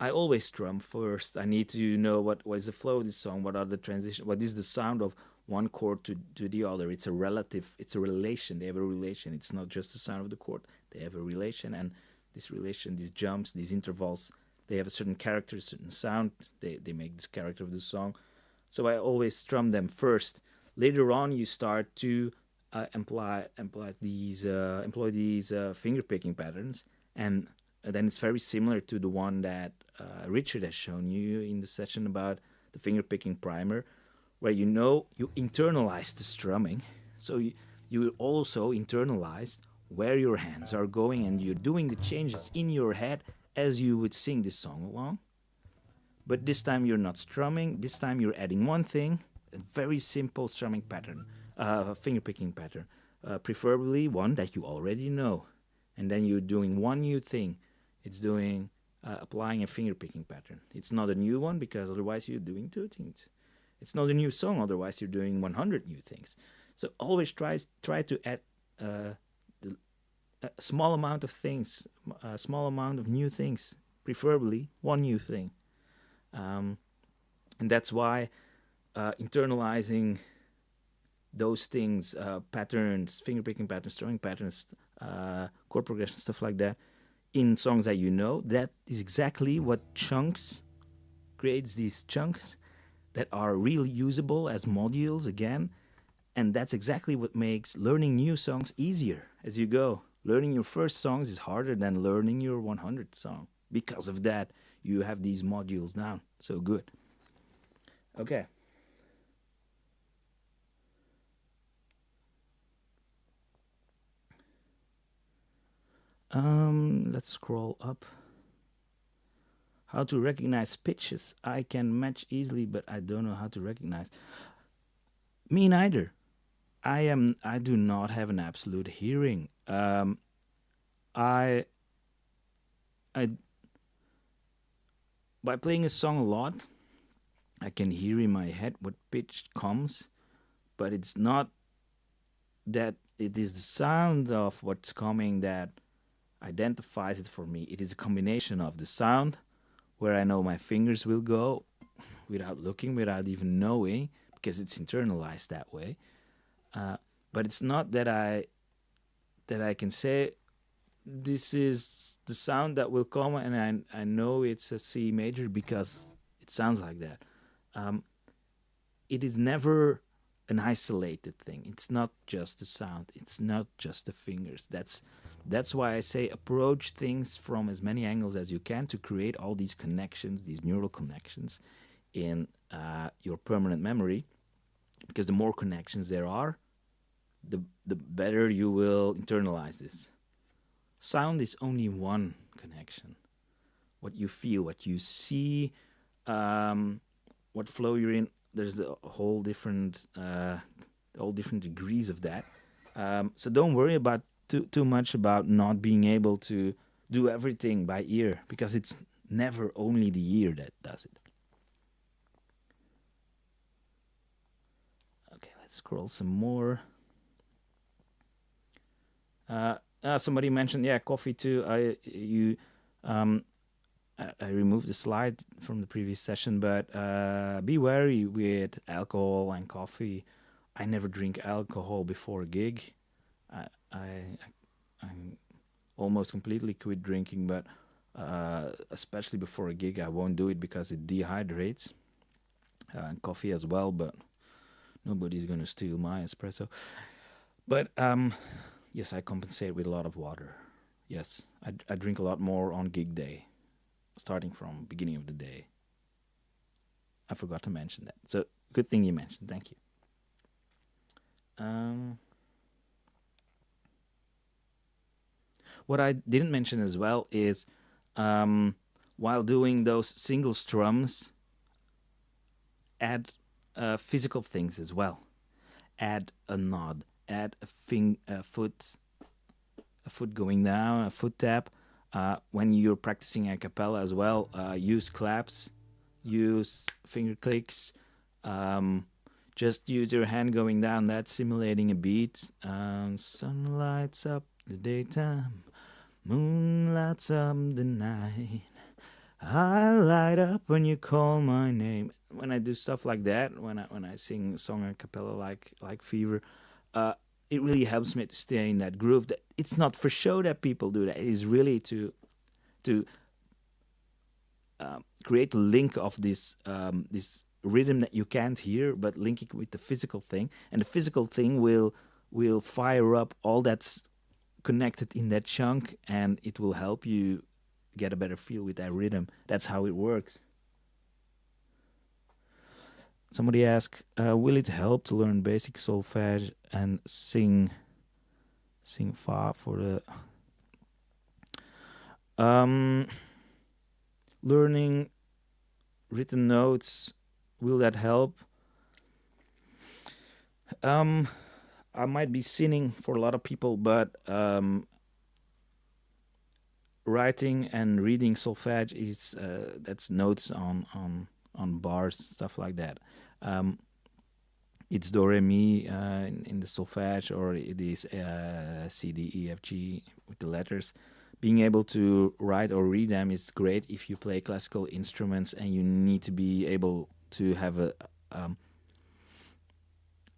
I always strum first. I need to know what is the flow of this song, what are the transitions, what is the sound of one chord to the other. It's a relation. They have a relation. It's not just the sound of the chord. They have a relation, and this relation, these jumps, these intervals, they have a certain character, a certain sound. They make this character of the song. So I always strum them first. Later on, you start to employ these finger picking patterns, and then it's very similar to the one that Richard has shown you in the session about the finger picking primer, where you know you internalize the strumming, so you also internalize where your hands are going, and you're doing the changes in your head as you would sing this song along. But this time you're not strumming. This time you're adding one thing, a very simple strumming pattern, finger picking pattern, preferably one that you already know, and then you're doing one new thing. It's doing applying a finger picking pattern. It's not a new one because otherwise you're doing two things. It's not a new song, otherwise you're doing 100 new things. So always try to add uh, the, a small amount of things, a small amount of new things, preferably one new thing. Um, and that's why internalizing those things, patterns, finger picking patterns, strumming patterns, chord progression, stuff like that, in songs that you know, that is exactly what chunks creates these chunks that are really usable as modules again. And that's exactly what makes learning new songs easier as you go. Learning your first songs is harder than learning your 100th song. Because of that, you have these modules down. So good. Okay. Let's scroll up. How to recognize pitches. I can match easily, but I don't know how to recognize. Me neither. I do not have an absolute hearing. I I by playing a song a lot, I can hear in my head what pitch comes, but it's not that it is the sound of what's coming that identifies it for me. It is a combination of the sound, where I know my fingers will go without looking, without even knowing, because it's internalized that way. Uh, but it's not that I can say this is the sound that will come, and I know it's a C major because it sounds like that. Um, it is never an isolated thing. It's not just the sound. It's not just the fingers. That's why I say approach things from as many angles as you can to create all these connections, these neural connections in your permanent memory. Because the more connections there are, the better you will internalize this. Sound is only one connection. What you feel, what you see, what flow you're in. There's a whole different degrees of that. So don't worry about too much about not being able to do everything by ear because it's never only the ear that does it. Okay, let's scroll some more. Somebody mentioned, yeah, coffee too. Um, I removed the slide from the previous session, but be wary with alcohol and coffee. I never drink alcohol before a gig. I almost completely quit drinking, but especially before a gig, I won't do it because it dehydrates. And coffee as well, but nobody's gonna steal my espresso. But yes, I compensate with a lot of water. Yes, I drink a lot more on gig day, starting from beginning of the day. I forgot to mention that. So good thing you mentioned. Thank you. Um, what I didn't mention as well is um, while doing those single strums, add physical things as well. Add a nod. Add a foot going down, a foot tap. When you're practicing a cappella as well, use claps, use finger clicks. Um, just use your hand going down. That's simulating a beat. Sun lights up the daytime, moon lights up the night. I light up when you call my name. When I do stuff like that, when I sing a song a cappella like Fever, uh, it really helps me to stay in that groove. That it's not for show that people do that. It is really to create a link of this rhythm that you can't hear, but link it with the physical thing, and the physical thing will fire up all that's connected in that chunk, and it will help you get a better feel with that rhythm. That's how it works. Somebody asked, "Will it help to learn basic solfege and sing fa for the um, learning written notes? Will that help?" Um, I might be sinning for a lot of people, but writing and reading solfege is that's notes on bars, stuff like that. Um, it's do re mi in the solfege, or it is C D E F G with the letters. Being able to write or read them is great if you play classical instruments and you need to be able to have a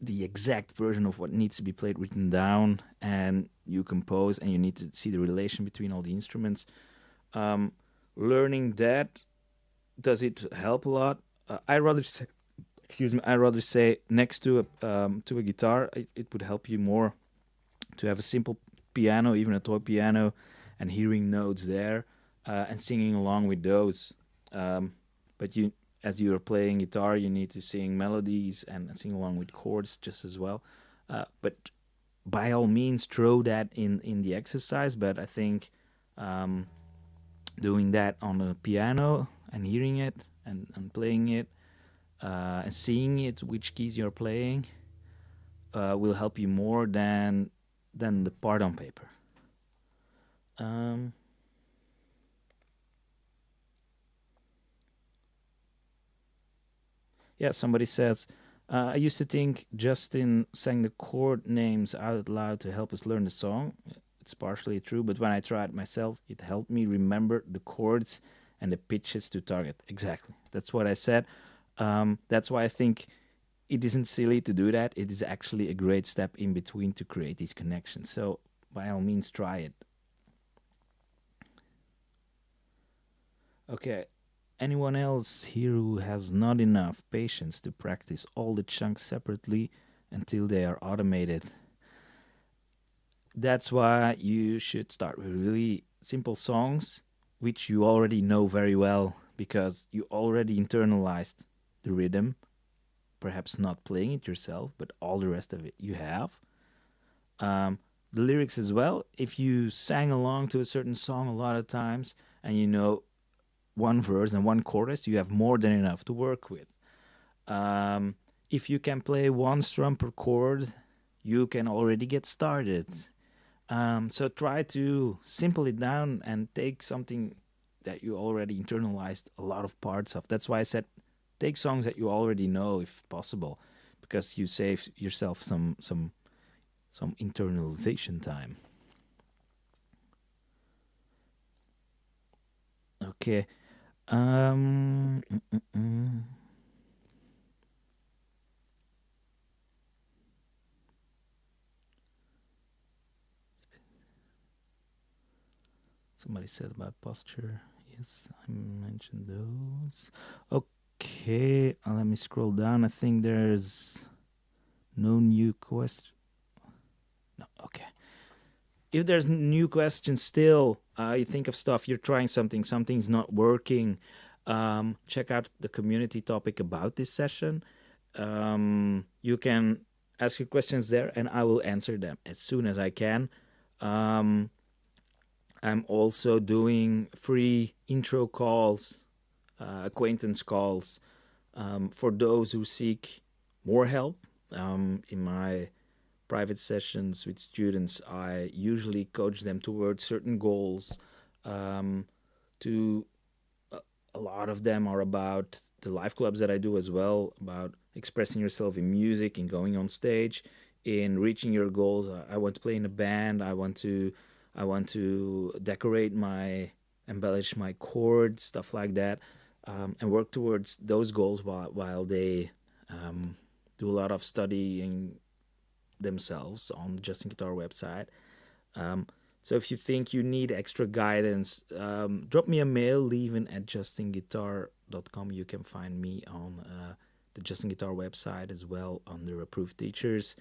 the exact version of what needs to be played written down, and you compose and you need to see the relation between all the instruments. um, Learning that, does it help a lot? I rather say, excuse me, I rather say next to a guitar, it would help you more to have a simple piano, even a toy piano, and hearing notes there, and singing along with those. But you, as you are playing guitar, you need to sing melodies and sing along with chords just as well. But by all means, throw that in the exercise. But I think um, doing that on a piano and hearing it and playing it and seeing it, which keys you're playing, will help you more than the part on paper. Um, yeah, somebody says, I used to think Justin sang the chord names out loud to help us learn the song. It's partially true, but when I tried myself, it helped me remember the chords and the pitches to target. Exactly. That's what I said. That's why I think it isn't silly to do that. It is actually a great step in between to create these connections. So by all means, try it. Okay. Anyone else here who has not enough patience to practice all the chunks separately until they are automated? That's why you should start with really simple songs, which you already know very well because you already internalized the rhythm. Perhaps not playing it yourself, but all the rest of it you have. Um, the lyrics as well. If you sang along to a certain song a lot of times and you know one verse and one chorus, you have more than enough to work with. Um, if you can play one strum per chord, you can already get started. So try to simple it down and take something that you already internalized a lot of parts of. That's why I said take songs that you already know if possible, because you save yourself some internalization time. Okay. Um, mm, mm, mm. Somebody said about posture. Yes, I mentioned those. Okay, let me scroll down. I think there's no new question. No, okay. If there's new questions still, you think of stuff, you're trying something, something's not working, check out the community topic about this session. You can ask your questions there and I will answer them as soon as I can. Um, I'm also doing free intro calls, acquaintance calls, for those who seek more help. In my private sessions with students, I usually coach them towards certain goals. Um, to a lot of them are about the live clubs that I do as well, about expressing yourself in music, in going on stage, in reaching your goals. I want to play in a band. I want to decorate my embellish my chords, stuff like that, and work towards those goals while they do a lot of studying themselves on the Justin Guitar website. Um, so if you think you need extra guidance, drop me a mail, leaving at justinguitar.com. You can find me on the Justin Guitar website as well under approved teachers.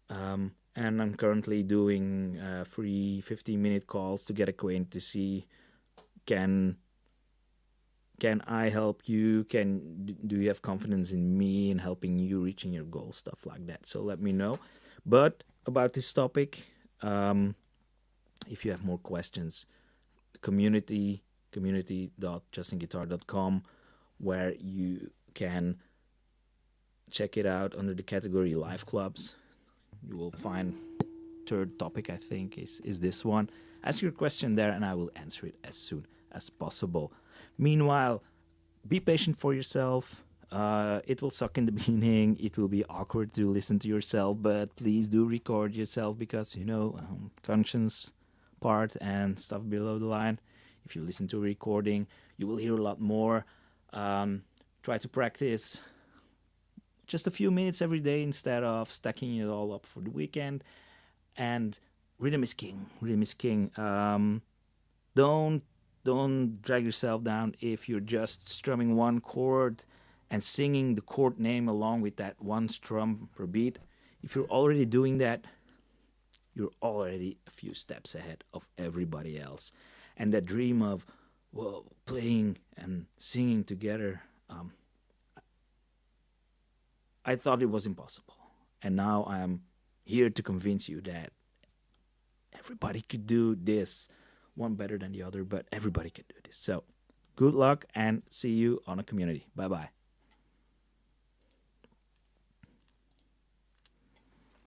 And I'm currently doing free 15-minute calls to get acquainted to see can can I help you? Do you have confidence in me in helping you reaching your goals, stuff like that. So let me know. But about this topic, um, if you have more questions, community.justinguitar.com, where you can check it out under the category live clubs. You will find third topic, I think, is this one. Ask your question there, and I will answer it as soon as possible. Meanwhile, be patient for yourself. It will suck in the beginning. It will be awkward to listen to yourself, but please do record yourself because, conscience part and stuff below the line. If you listen to a recording, you will hear a lot more. Try to practice just a few minutes every day instead of stacking it all up for the weekend. And rhythm is king. Rhythm is king. Don't drag yourself down if you're just strumming one chord and singing the chord name along with that one strum per beat. If you're already doing that, you're already a few steps ahead of everybody else. And that dream of playing and singing together, I thought it was impossible. And now I am here to convince you that everybody could do this, one better than the other, but everybody can do this. So good luck and see you on a community. Bye bye.